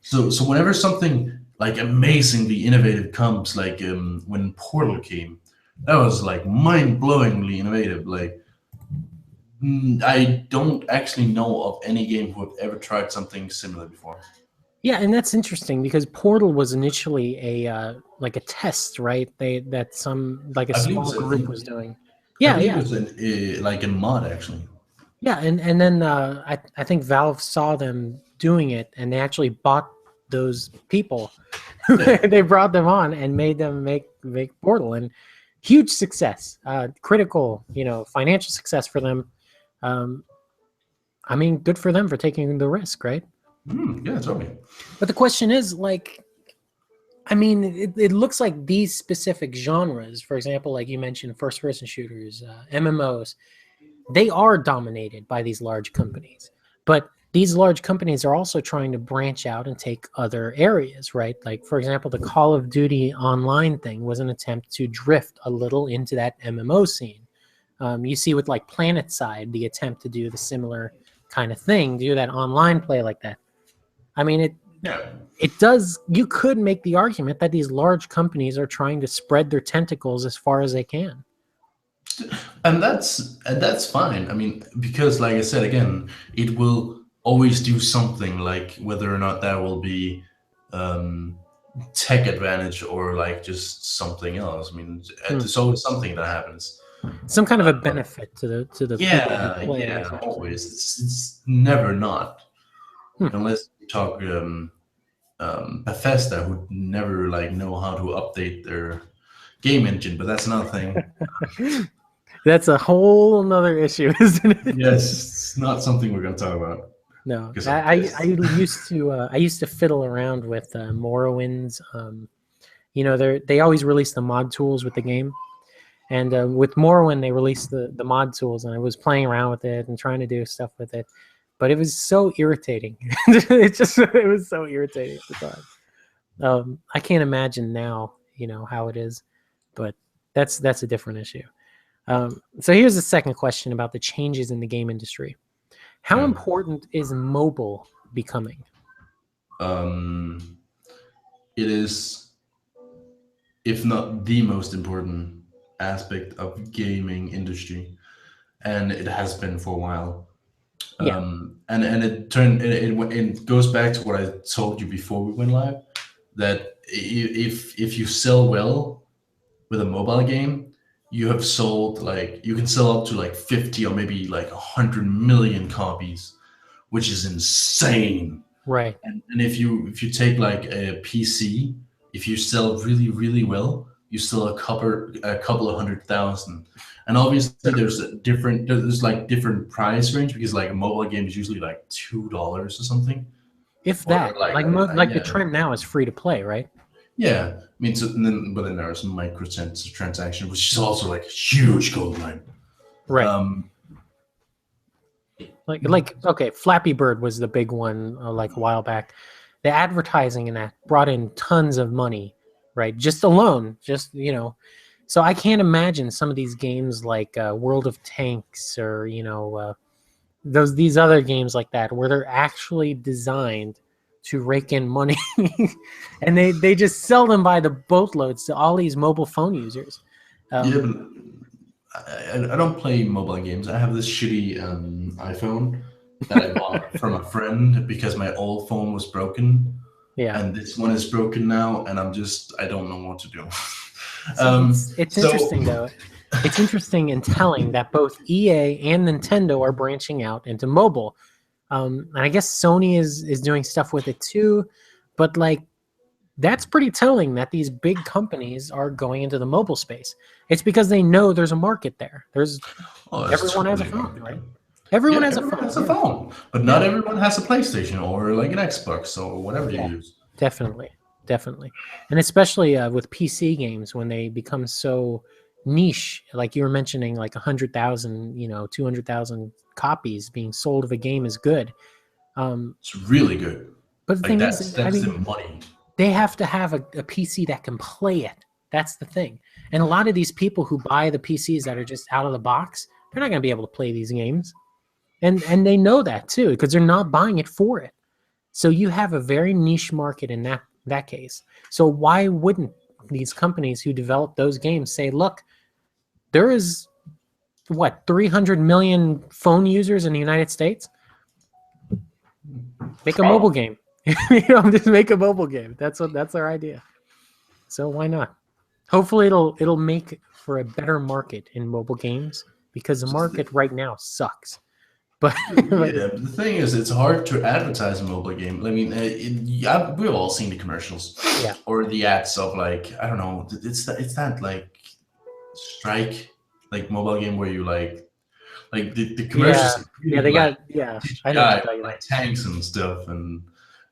So whenever something like amazingly innovative comes, like when Portal came, that was like mind-blowingly innovative. Like I don't actually know of any game who have ever tried something similar before. Yeah, and that's interesting because Portal was initially a like a test, right? That some like a I believe small it's a, group was doing. I Yeah, believe yeah, it's like a mod actually. yeah, and then I think Valve saw them doing it, and they actually bought those people. Yeah. They brought them on and made them make Portal, and huge success, critical, financial success for them. Um, I mean, good for them for taking the risk, right? Yeah, totally. But the question is, like, I mean, it looks like these specific genres, for example, like you mentioned, first-person shooters, MMOs, they are dominated by these large companies. But these large companies are also trying to branch out and take other areas, right? Like, for example, the Call of Duty online thing was an attempt to drift a little into that MMO scene. You see with like PlanetSide, the attempt to do the similar kind of thing, do that online play like that. I mean, Yeah. it does. You could make the argument that these large companies are trying to spread their tentacles as far as they can. And that's fine. I mean, because like I said again, it will always do something. Like whether or not that will be um, tech advantage or like just something else. I mean, Hmm. there's always something that happens. Some kind of a benefit to the people who Yeah, play, yeah, is what you're saying. always. It's never not, Hmm. unless you talk Bethesda, who never like know how to update their game engine, but that's another thing. That's a whole nother issue, isn't it? Yes, it's not something we're going to talk about No, because I'm pissed. I used to fiddle around with Morrowind's. They always release the mod tools with the game, and with Morrowind they released the mod tools, and I was playing around with it and trying to do stuff with it, but it was so irritating. It was so irritating at the time. I can't imagine now, how it is, but that's a different issue. So here's the second question about the changes in the game industry. How Yeah. important is mobile becoming? Um, it is, if not the most important aspect of gaming industry, and it has been for a while. Yeah, And it goes back to what I told you before we went live, that if you sell well with a mobile game, you have sold like you can sell up to like 50 or maybe like 100 million copies, which is insane. right. And if you take like a PC, if you sell really really well, you sell a couple of 100,000. And obviously there's like different price range because like a mobile game is usually like $2 or something, If or that, like like the yeah. trend now is free to play, right? Yeah, I mean, but then there's microtransaction, which is also like a huge gold mine. Right. Um, Like okay, Flappy Bird was the big one like a while back. The advertising in that brought in tons of money, right? Just alone, So I can't imagine some of these games like World of Tanks or these other games like that where they're actually designed to rake in money, and they just sell them by the boatloads to all these mobile phone users. yeah, Um, but I don't play mobile games. I have this shitty iPhone that I bought from a friend because my old phone was broken, yeah. and this one is broken now, and I don't know what to do. See, it's So interesting though. It's interesting and telling that both EA and Nintendo are branching out into mobile. And I guess Sony is doing stuff with it too, but like that's pretty telling that these big companies are going into the mobile space. It's because they know there's a market there. oh, that's Everyone has a totally phone, market. right? Everyone Yeah, has a everyone phone. has a Yeah, phone, but not yeah, everyone has a PlayStation or like an Xbox or whatever you yeah. use. Definitely, definitely, and especially with PC games when they become so niche, like you were mentioning, like 100,000, 200,000 copies being sold of a game is good. Um, It's really good. but the Like thing is, I that's the mean, money. they have to have a PC that can play it. That's the thing. And a lot of these people who buy the PCs that are just out of the box, they're not going to be able to play these games, and they know that too because they're not buying it for it. So you have a very niche market in that case. So why wouldn't these companies who develop those games say, look, there is what 300 million phone users in the United States? Make a mobile Probably. game. Just make a mobile game. That's our idea. So why not? Hopefully it'll make for a better market in mobile games because the market right now sucks. But, but Yeah, but the thing is, it's hard to advertise a mobile game. I mean, yeah, we've all seen the commercials yeah, or the ads of like I don't know. It's that like Strike like mobile game where you like the yeah, commercials are yeah. really They like got yeah. I know what CGI you're talking like about. tanks and stuff, and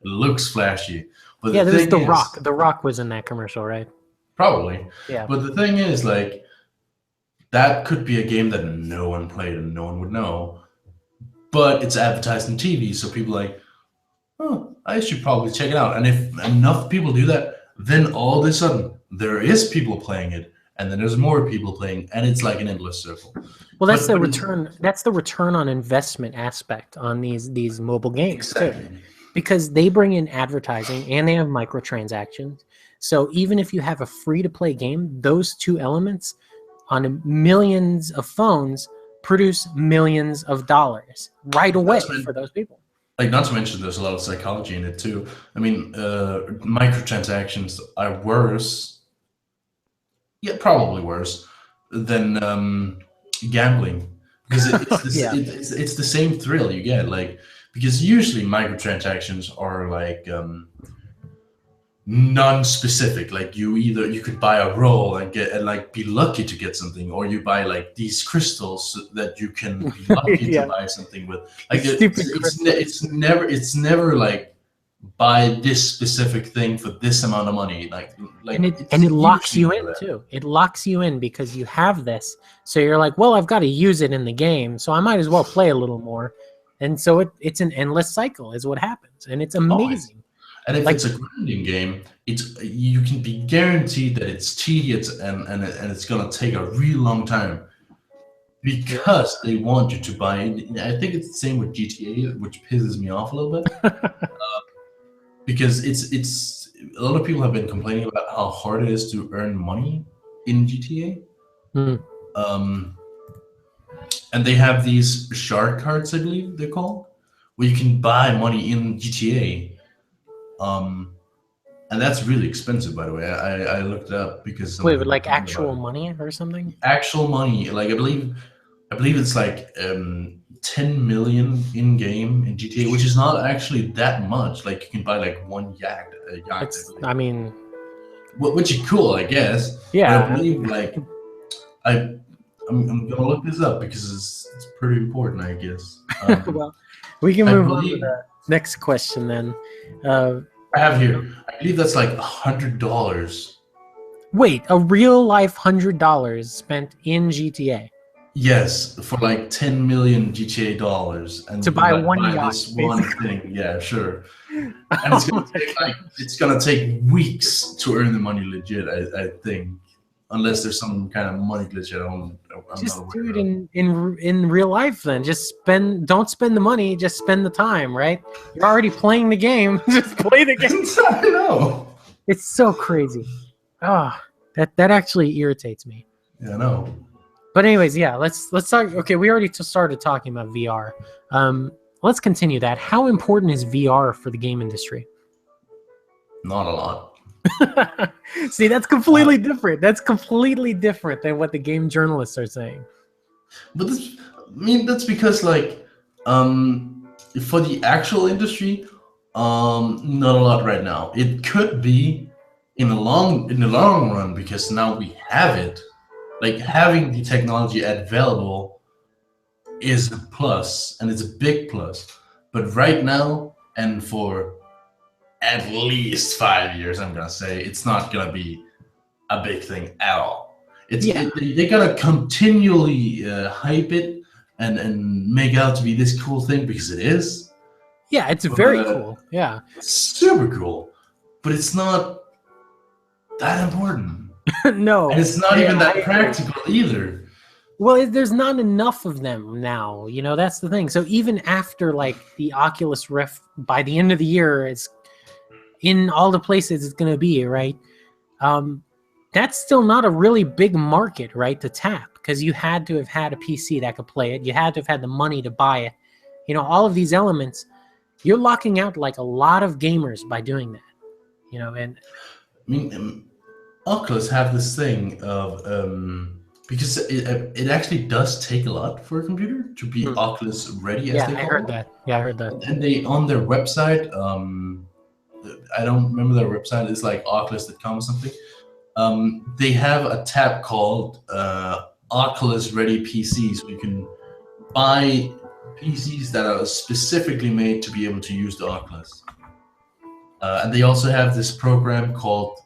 it looks flashy. But the Yeah, there was thing The is, Rock. The Rock was in that commercial, right? probably. Yeah. But the thing is, like that could be a game that no one played and no one would know. But it's advertised on TV, so people are like, oh, I should probably check it out. And if enough people do that, then all of a sudden there is people playing it, and then there's more people playing, and it's like an endless circle. Well, that's But the but it's return. That's the return on investment aspect on these mobile games too, exactly. because they bring in advertising and they have microtransactions. So even if you have a free to play game, those two elements on millions of phones produce millions of dollars right away That's meant for those people. like not to mention there's a lot of psychology in it too. I mean, microtransactions are worse, yeah, probably worse than gambling because Yeah. it's the same thrill you get. Like because usually microtransactions are like non-specific. Like you could buy a roll and get and like be lucky to get something, or you buy like these crystals that you can be lucky to Yeah. buy something with. The Like stupid crystals. it's never like buy this specific thing for this amount of money. And Like it it's locks usually you never in that. too. It locks you in because you have this. So you're like, well, I've got to use it in the game, so I might as well play a little more. And so it's an endless cycle is what happens. And it's Oh, amazing. and if Like it's a grinding game, it's you can be guaranteed that it's tedious and it's gonna take a real long time because they want you to buy it. I think it's the same with GTA, which pisses me off a little bit because it's a lot of people have been complaining about how hard it is to earn money in Hmm. GTA. And they have these shark cards, I believe they're called, where you can buy money in GTA. And that's really expensive, by the way. I looked it up because Wait, someone with had been like talking about actual it. money or something? Actual money, like I believe it's like 10 million in game in GTA, which is not actually that much. Like you can buy like one yacht, I It's, believe, I mean, which is cool, I guess. But I yeah. believe like I I'm gonna look this up because it's pretty important, I guess. Well, we can I move on to believe the next question then. Uh, I have here. I believe that's like $100. Wait, a real life $100 spent in GTA Yes, for like 10 million GTA dollars, and to you can buy like one buy yacht, this one basically. thing. Yeah, sure. And Oh my it's gosh. gonna take weeks to earn the money legit. I think, unless there's some kind of money glitch I'm not Just do aware it of. in real life then. Just don't spend the money, just spend the time, right? You're already playing the game. Just play the game. I know. It's so crazy. Ah, that actually irritates me. Yeah, I know. But anyways, yeah, let's talk. Okay, we already started talking about VR. Let's continue that. How important is VR for the game industry? Not a lot. See, that's Uh, completely different. That's completely different than what the game journalists are saying. but this, I mean, that's because like, um, for the actual industry, not a lot right now. It could be in the long run because now we have it. Like having the technology available is a plus, and it's a big plus. But right now, and for at least 5 years, I'm gonna say it's not gonna be a big thing at all. Yeah, They're gonna continually hype it and make out to be this cool thing because it is, yeah, it's very but cool. Yeah, it's super cool. But it's not that important, no, and it's not yeah, even I that agree. practical either. Well, there's not enough of them now. You know, that's the thing. So even after like the Oculus Rift, by the end of the year, it's in all the places it's going to be, right? Um, that's still not a really big market, right, to tap because you had to have had a PC that could play it. You had to have had the money to buy it. You know, all of these elements, you're locking out like a lot of gamers by doing that. You know, and I mean, Oculus have this thing of because it actually does take a lot for a computer to be hmm, Oculus ready, as yeah, they I call heard it. that. Yeah, I heard that. And they on their website, I don't remember their website. It's like Oculus.com or something. They have a tab called Oculus Ready PCs, where you can buy PCs that are specifically made to be able to use the Oculus. And they also have this program called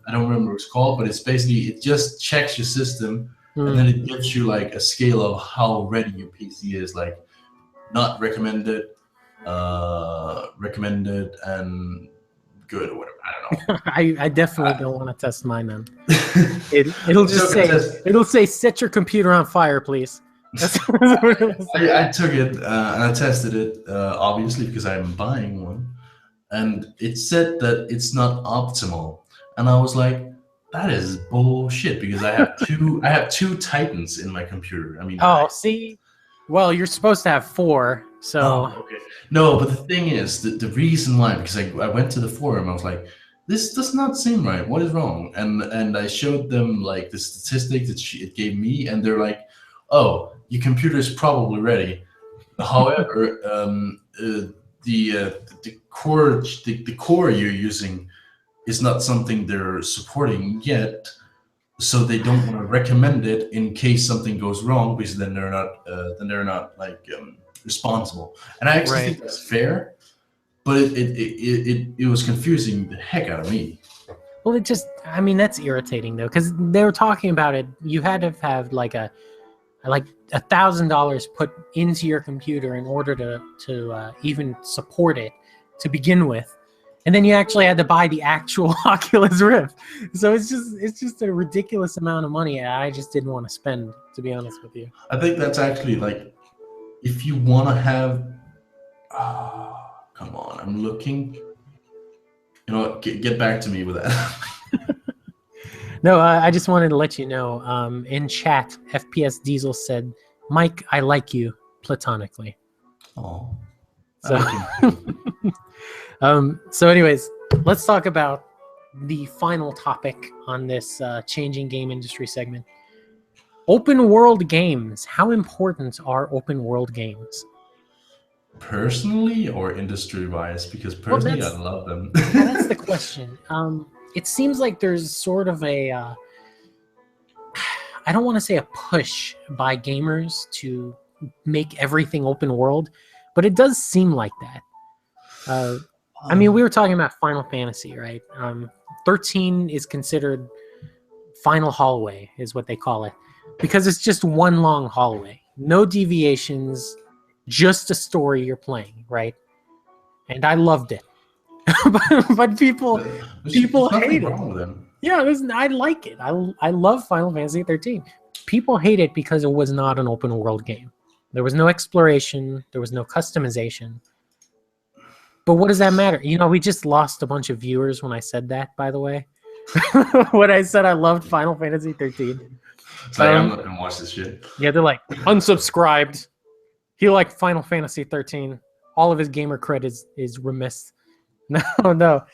I don't remember what it's called, but it's basically it just checks your system and Hmm. then it gives you like a scale of how ready your PC is, like not recommended, recommended, and good or whatever. I don't know. I definitely don't want to test mine then. It'll I just took a say test. set your computer on fire, please. That's what it'll say. I took it and I tested it, obviously because I'm buying one, and it said that it's not optimal, and I was like, that is bullshit because I have two Titans in my computer. I mean, Oh, see, well, you're supposed to have four. So Oh, okay. No, but the thing is, the reason why, because I went to the forum, I was like, this does not seem right. What is wrong? And I showed them like the statistic that it gave me, and they're like, oh, your computer is probably ready. However, the core you're using is not something they're supporting yet, so they don't want to recommend it in case something goes wrong, because then they're not like responsible. And I actually right. think that's fair, but it was confusing the heck out of me. Well, it just, I mean, that's irritating though, because they were talking about it. You had to have like $1,000 put into your computer in order to even support it to begin with, and then you actually had to buy the actual Oculus Rift. So it's just a ridiculous amount of money. I just didn't want to spend, to be honest with you. I think that's actually like, if you want to have, come on, I'm looking. You know what? Get back to me with that. No, I just wanted to let you know. In chat, FPS Diesel said, "Mike, I like you platonically." Oh, I So, like him too. so anyways, let's talk about the final topic on this changing game industry segment. Open world games. How important are open world games? Personally or industry wise? Because Well, personally, I love them. that's the question. It seems like there's sort of a I don't want to say a push by gamers to make everything open world, but it does seem like that. I mean, we were talking about Final Fantasy, right? 13 is considered final hallway, is what they call it, because it's just one long hallway, no deviations, just a story you're playing, right? And I loved it, but people There's hate nothing it. wrong with them. Yeah, I like it. I love Final Fantasy 13. People hate it because it was not an open world game. There was no exploration. There was no customization. But what does that matter? You know, we just lost a bunch of viewers when I said that, by the way. When I said I loved Final Fantasy 13. It's like, I'm not gonna watch this shit. Yeah, they're like, unsubscribed. He liked Final Fantasy 13. All of his gamer credit is remiss. No, no.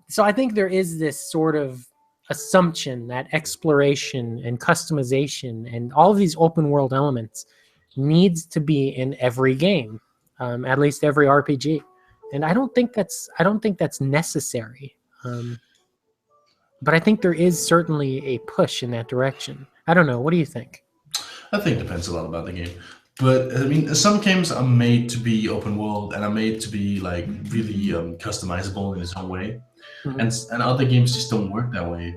So I think there is this sort of assumption that exploration and customization and all of these open world elements needs to be in every game, at least every RPG. And I don't think that's necessary. But I think there is certainly a push in that direction. I don't know. What do you think? I think it depends a lot about the game. But I mean, some games are made to be open world and are made to be like really customizable in its own way, Mhm. and other games just don't work that way.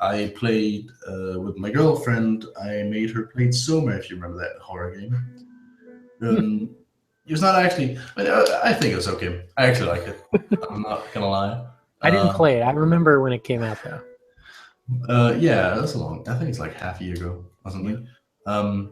I played with my girlfriend. I made her play Soma, if you remember that horror game. Um, it was not actually. I mean, I think it was okay. I actually liked it. I'm not gonna lie. I didn't Um, play it. I remember when it came out, though. yeah, that's a long. I think it's like half a year ago or Yeah. something. Um,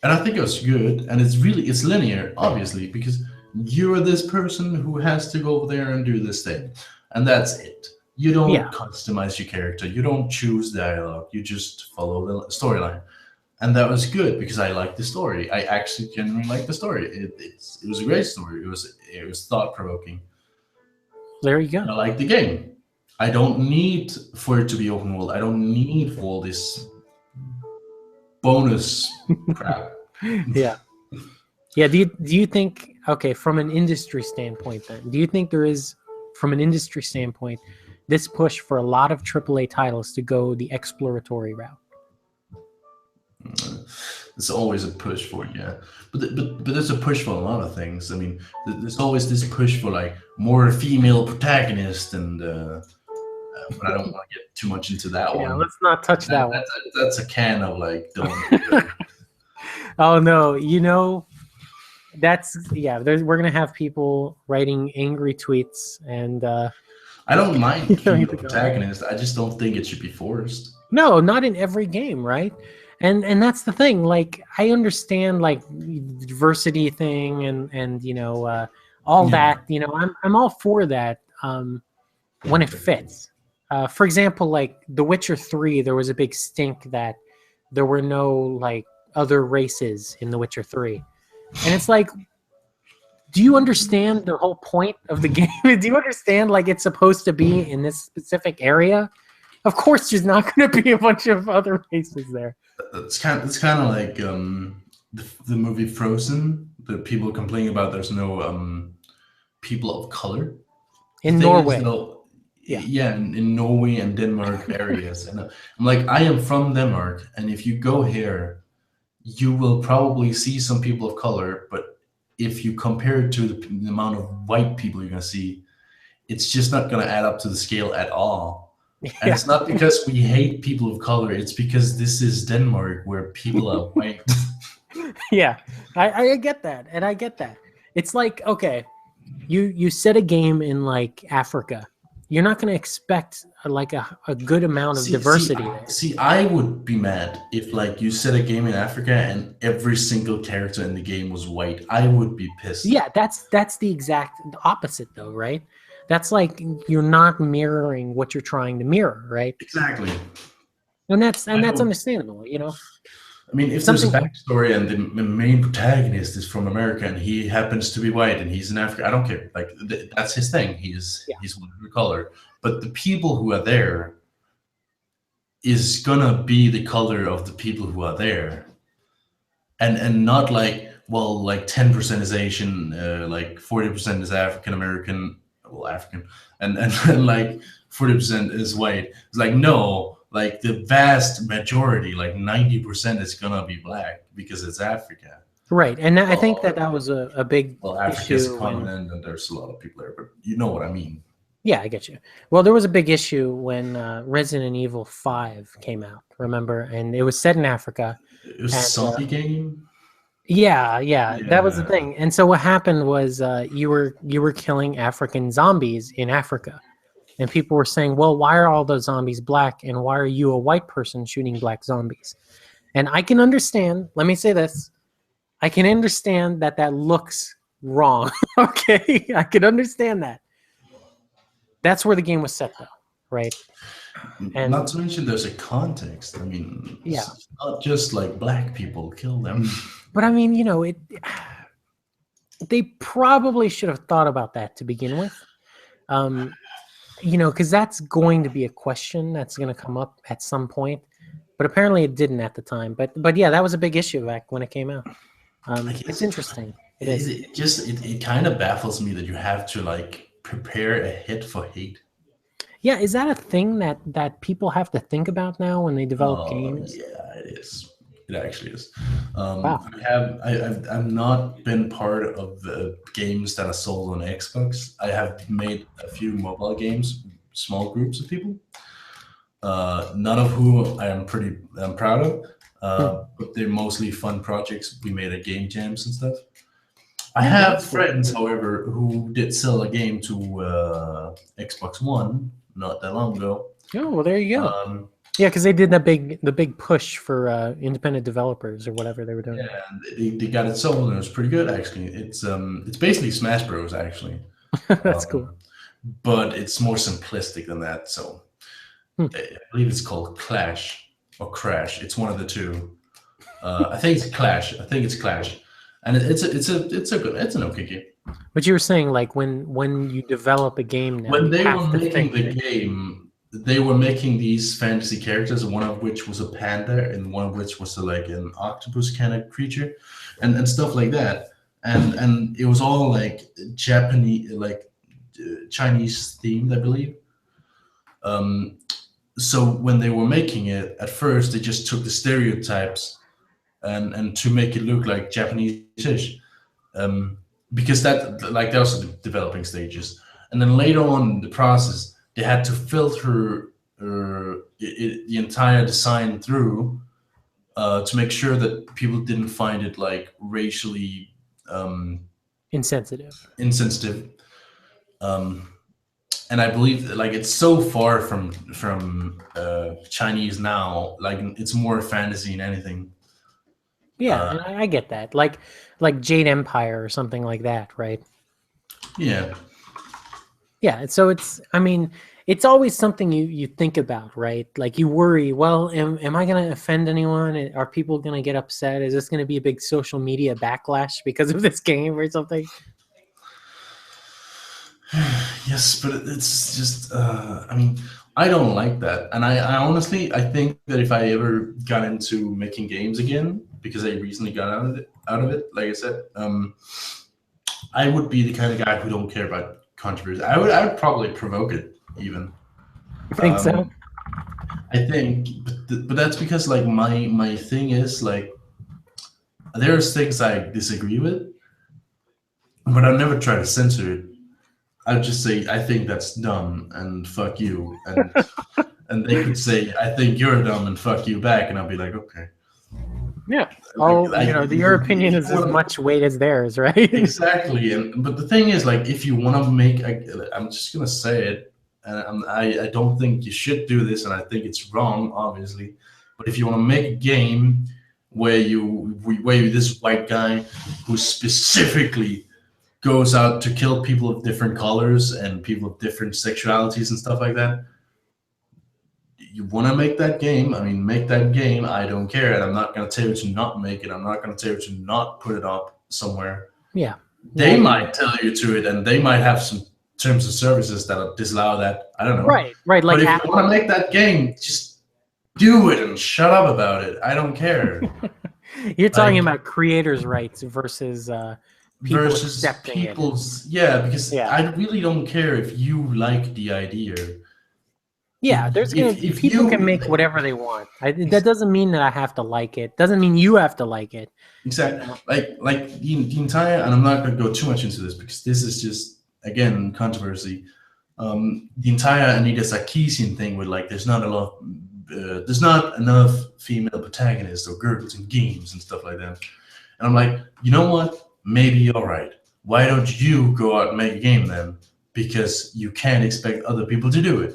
and I think it was good. And it's linear, obviously, because you're this person who has to go over there and do this thing, and that's it. You Yeah. don't customize your character. You don't choose dialogue. You just follow the storyline, and that was good because I liked the story. I actually genuinely liked the story. It was a great story. It was thought provoking. There you go. I like the game. I don't need for it to be open world. I don't need all this bonus crap. Yeah. Yeah. Do you think, okay, from an industry standpoint, then, do you think there is, from an industry standpoint, this push for a lot of AAA titles to go the exploratory route? There's always a push for it, yeah. But there's a push for a lot of things. I mean, there's always this push for like more female protagonist, and but I don't want to get too much into that Yeah, one. let's not touch that one. That's a can of like don't. Oh no, we're gonna have people writing angry tweets, and I don't mind don't need female to go. protagonist. I just don't think it should be forced. No, not in every game, right? And that's the thing. Like, I understand like the diversity thing, and all Yeah. that. I'm all for that when it fits. For example, like The Witcher 3, there was a big stink that there were no like other races in The Witcher 3. And it's like, do you understand the whole point of the game? Do you understand like it's supposed to be in this specific area? Of course, there's not going to be a bunch of other races there. It's kind of like the movie Frozen. The people complaining about there's no people of color. The In thing is, Norway, though, yeah, yeah, in Norway and Denmark areas, and I'm like, I am from Denmark, and if you go here, you will probably see some people of color, but if you compare it to the amount of white people you're gonna see, it's just not gonna add up to the scale at all. And yeah, it's not because we hate people of color; it's because this is Denmark, where people are white. yeah. I get that, and I get that. It's like, okay, you set a game in like Africa, you're not going to expect like a good amount of diversity there. I would be mad if like you set a game in Africa and every single character in the game was white. I would be pissed. Yeah, that's the exact opposite though, right? That's like you're not mirroring what you're trying to mirror, right? Exactly. And that's I understandable, you know. mean, if there's a Something, backstory and the main protagonist is from America and he happens to be white and he's in Africa, I don't care. Like that's his thing. yeah, He's whatever color. But the people who are there is gonna be the color of the people who are there, and not like, well, like 10% is Asian, like 40% is African American, well, African, and like 40% is white. It's like, no, like the vast majority, like 90% is gonna be black because it's Africa. right. And I think Well, that was a big well, Africa is a issue when, continent and there's a lot of people there, but you know what I mean. yeah, I get you. Well, there was a big issue when Resident Evil 5 came out, remember? And it was set in Africa. It was a And zombie game. yeah, that was the Yeah. thing. And so what happened was you were killing African zombies in Africa. And people were saying, "Well, why are all those zombies black and why are you a white person shooting black zombies?" And I can understand, let me say this. I can understand that that looks wrong. Okay? I can understand that. That's where the game was set though, right? Not And to mention there's a context. I mean, yeah. it's not just like black people kill them. But I mean, they probably should have thought about that to begin with. Um, because that's going to be a question that's going to come up at some point. But apparently it didn't at the time. But yeah, that was a big issue back when it came out. I It's guess interesting. It is. it kind of baffles me that you have to like prepare a hit for hate. Yeah, is that a thing that people have to think about now when they develop Oh games? yeah, it is. It actually is. Wow. I've not been part of the games that are sold on Xbox. I have made a few mobile games, small groups of people. None of who I'm proud of, Hmm. but they're mostly fun projects. We made a game jams and stuff. I Yeah, have that's cool. friends, however, who did sell a game to Xbox One not that long ago. Oh, well, there you go. Um, Yeah, because they did the big push for independent developers or whatever they were doing. yeah, and they got it sold, and it was pretty good actually. It's basically Smash Bros. Actually, That's cool. um, but it's more simplistic than that. So Hmm. I believe it's called Clash or Crash. It's one of the two. I think it's Clash. I think it's Clash, and it's an okay game. But you were saying like when you develop a game now, When you they were have to making think. the game, they were making these fantasy characters, one of which was a panda, and one of which was like an octopus kind of creature, and stuff like that. And it was all like Japanese, like Chinese themed, I believe. Um, so when they were making it, at first they just took the stereotypes and to make it look like Japanese-ish, um, because that was the developing stages, and then later on in the process they had to filter the entire design through to make sure that people didn't find it like racially um, Insensitive. insensitive. Um, and I believe that, like, it's so far from Chinese now, like it's more fantasy than anything. Yeah, Uh, and I get that. Like Jade Empire or something like that, right? yeah, Yeah, so it's, I mean, it's always something you think about, right? Like you worry, well, am I going to offend anyone? Are people going to get upset? Is this going to be a big social media backlash because of this game or something? Yes, but it's just, I mean, I don't like that. And I honestly, I think that if I ever got into making games again, because I recently got out of it, like I said, I would be the kind of guy who don't care about controversy. I would probably provoke it even. You think so? Um, I think, but that's because like my thing is like there's things I disagree with, but I never try to censor it. I'll just say I think that's dumb and fuck you, and they could say I think you're dumb and fuck you back, and I'll be like okay, Yeah. like Oh, your opinion if you is as want much weight as theirs, right? exactly, and but the thing is like if you want to make, I'm just gonna say it, and I don't think you should do this, and I think it's wrong, obviously, but if you want to make a game where you this white guy who specifically goes out to kill people of different colors and people of different sexualities and stuff like that. You want to make that game? I mean, make that game. I don't care, and I'm not going to tell you to not make it. I'm not going to tell you to not put it up somewhere. Yeah. Yeah, They I get might it. tell you to it, and they might have some terms of services that disallow that. I don't know. Right, right. But Like if you want to Apple. make that game, just do it and shut up about it. I don't care. You're talking Like about creators' rights versus people versus accepting it. people's, yeah, because Yeah. I really don't care if you like the idea. If Yeah, there's gonna if people can you make whatever they want. That doesn't mean that I have to like it. Doesn't mean you have to like it. You exactly know? like the entire, and I'm not going to go too much into this because this is just again controversy. The entire Anita Sarkeesian thing with like there's not enough female protagonists or girls in games and stuff like that. And I'm like, you know what? Maybe you're right. Why don't you go out and make a game then? Because you can't expect other people to do it.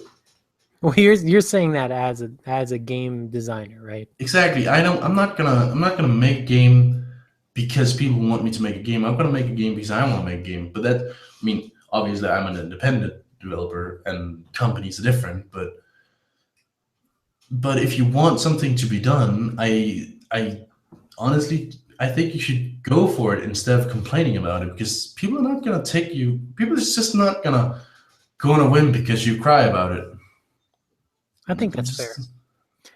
Well, you're saying that as a game designer, right? Exactly. I don't. I'm not gonna make a game because people want me to make a game. I'm gonna make a game because I want to make a game. But that, I mean, obviously, I'm an independent developer, and companies are different. But if you want something to be done, I honestly, I think you should go for it instead of complaining about it because people are not gonna take you. People are just not gonna go on a whim because you cry about it. I think that's fair. Just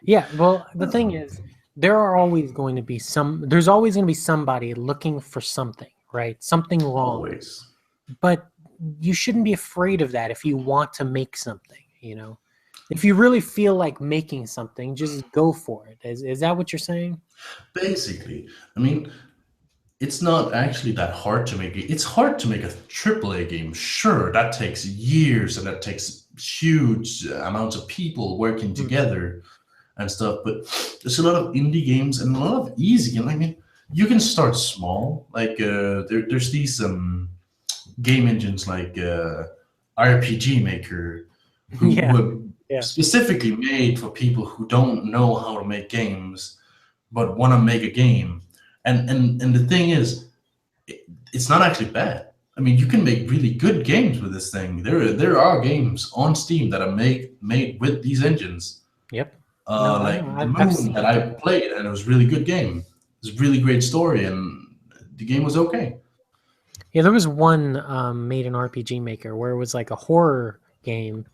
Yeah, well, I the don't thing know. is, there's always going to be somebody looking for something, right? Something wrong. Always. But you shouldn't be afraid of that if you want to make something, you know? If you really feel like making something, just go for it. Is that what you're saying? Basically, I mean, it's not actually that hard to make it. It's hard to make a AAA game. Sure, that takes years and that takes huge amounts of people working Hmm. together and stuff. But there's a lot of indie games and a lot of easy games. I mean, you can start small. Like there's these game engines like RPG Maker, who Yeah, are yeah. specifically made for people who don't know how to make games but want to make a game. And the thing is, it's not actually bad. I mean, you can make really good games with this thing. There are games on Steam that are made with these engines. Yep. No, I know. Like the I've Moon that seen. I played, and it was a really good game. It was a really great story, and the game was okay. Yeah, there was one made in RPG Maker where it was like a horror game,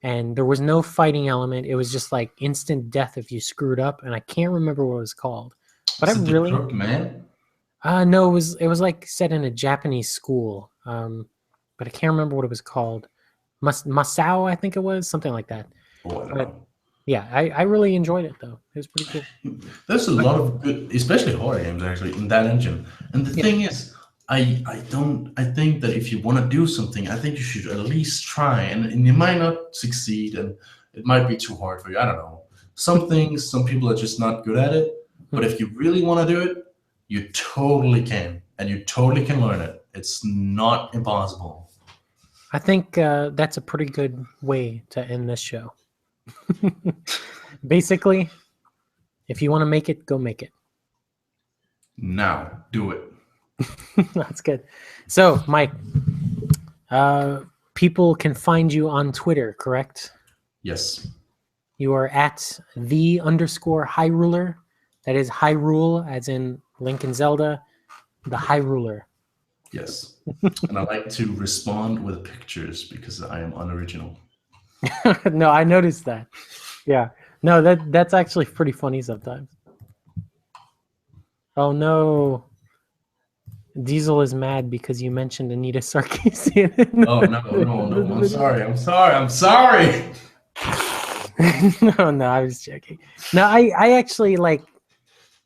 and there was no fighting element. It was just like instant death if you screwed up, and I can't remember what it was called. But I Is it the really, Crook Man? no, it was like set in a Japanese school, but I can't remember what it was called. Masao, I think it was something like that. Oh, I don't But know. yeah, I really enjoyed it though. It was pretty cool. There's a But lot of good, especially horror games actually in that engine. And the yeah, thing is, I think that if you want to do something, I think you should at least try. And you might not succeed, and it might be too hard for you. I don't know. Some things, some people are just not good at it. But mhm. if you really want to do it, you totally can, and you totally can learn it. It's not impossible. I think that's a pretty good way to end this show. Basically, if you want to make it, go make it. Now, do it. That's good. So, Mike, uh, People can find you on Twitter, correct? Yes. You are at _High Ruler. That is Hyrule, as in Link and Zelda, the High Ruler. Yes. And I like to respond with pictures because I am unoriginal. No, I noticed that. Yeah. No, that's actually pretty funny sometimes. Oh no. Diesel is mad because you mentioned Anita Sarkeesian. Oh no, no, no. I'm sorry. I'm sorry. I'm sorry. No, I was joking. No, I actually like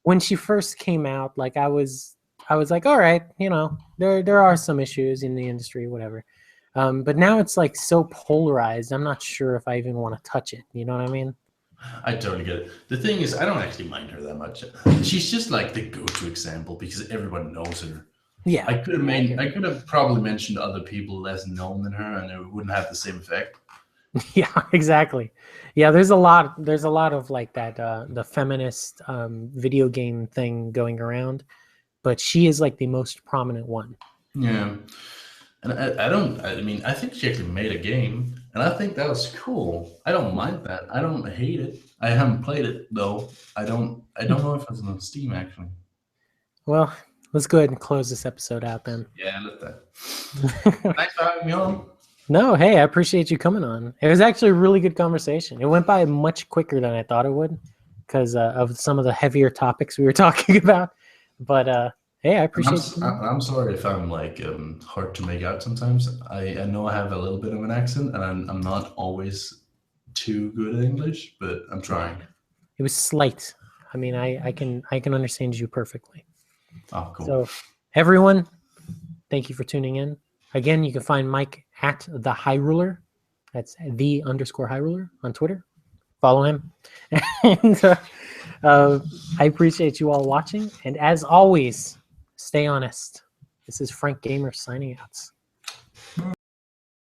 when she first came out, like I was like, all right, you know, there are some issues in the industry, whatever. But now it's like so polarized. I'm not sure if I even want to touch it. You know what I mean? I totally get it. The thing is, I don't actually mind her that much. She's just like the go-to example because everyone knows her. Yeah. I could have probably mentioned other people less known than her, and it wouldn't have the same effect. Yeah, exactly. Yeah, there's a lot of like that the feminist video game thing going around, but she is like the most prominent one. Yeah, and I mean, I think she actually made a game, and I think that was cool. I don't mind that. I don't hate it. I haven't played it though. I don't know if it's on Steam actually. Well, let's go ahead and close this episode out then. Yeah, look that. Thanks for having me on. No, hey, I appreciate you coming on. It was actually a really good conversation. It went by much quicker than I thought it would because of some of the heavier topics we were talking about. But hey, I appreciate you. I'm sorry if I'm like hard to make out sometimes. I know I have a little bit of an accent, and I'm not always too good at English, but I'm trying. It was slight. I mean, I can understand you perfectly. Oh, cool. So, everyone, thank you for tuning in. Again, you can find Mike at the High Ruler. That's the _High Ruler on Twitter. Follow him. And I appreciate you all watching. And as always, stay honest. This is Frank Gamer signing out.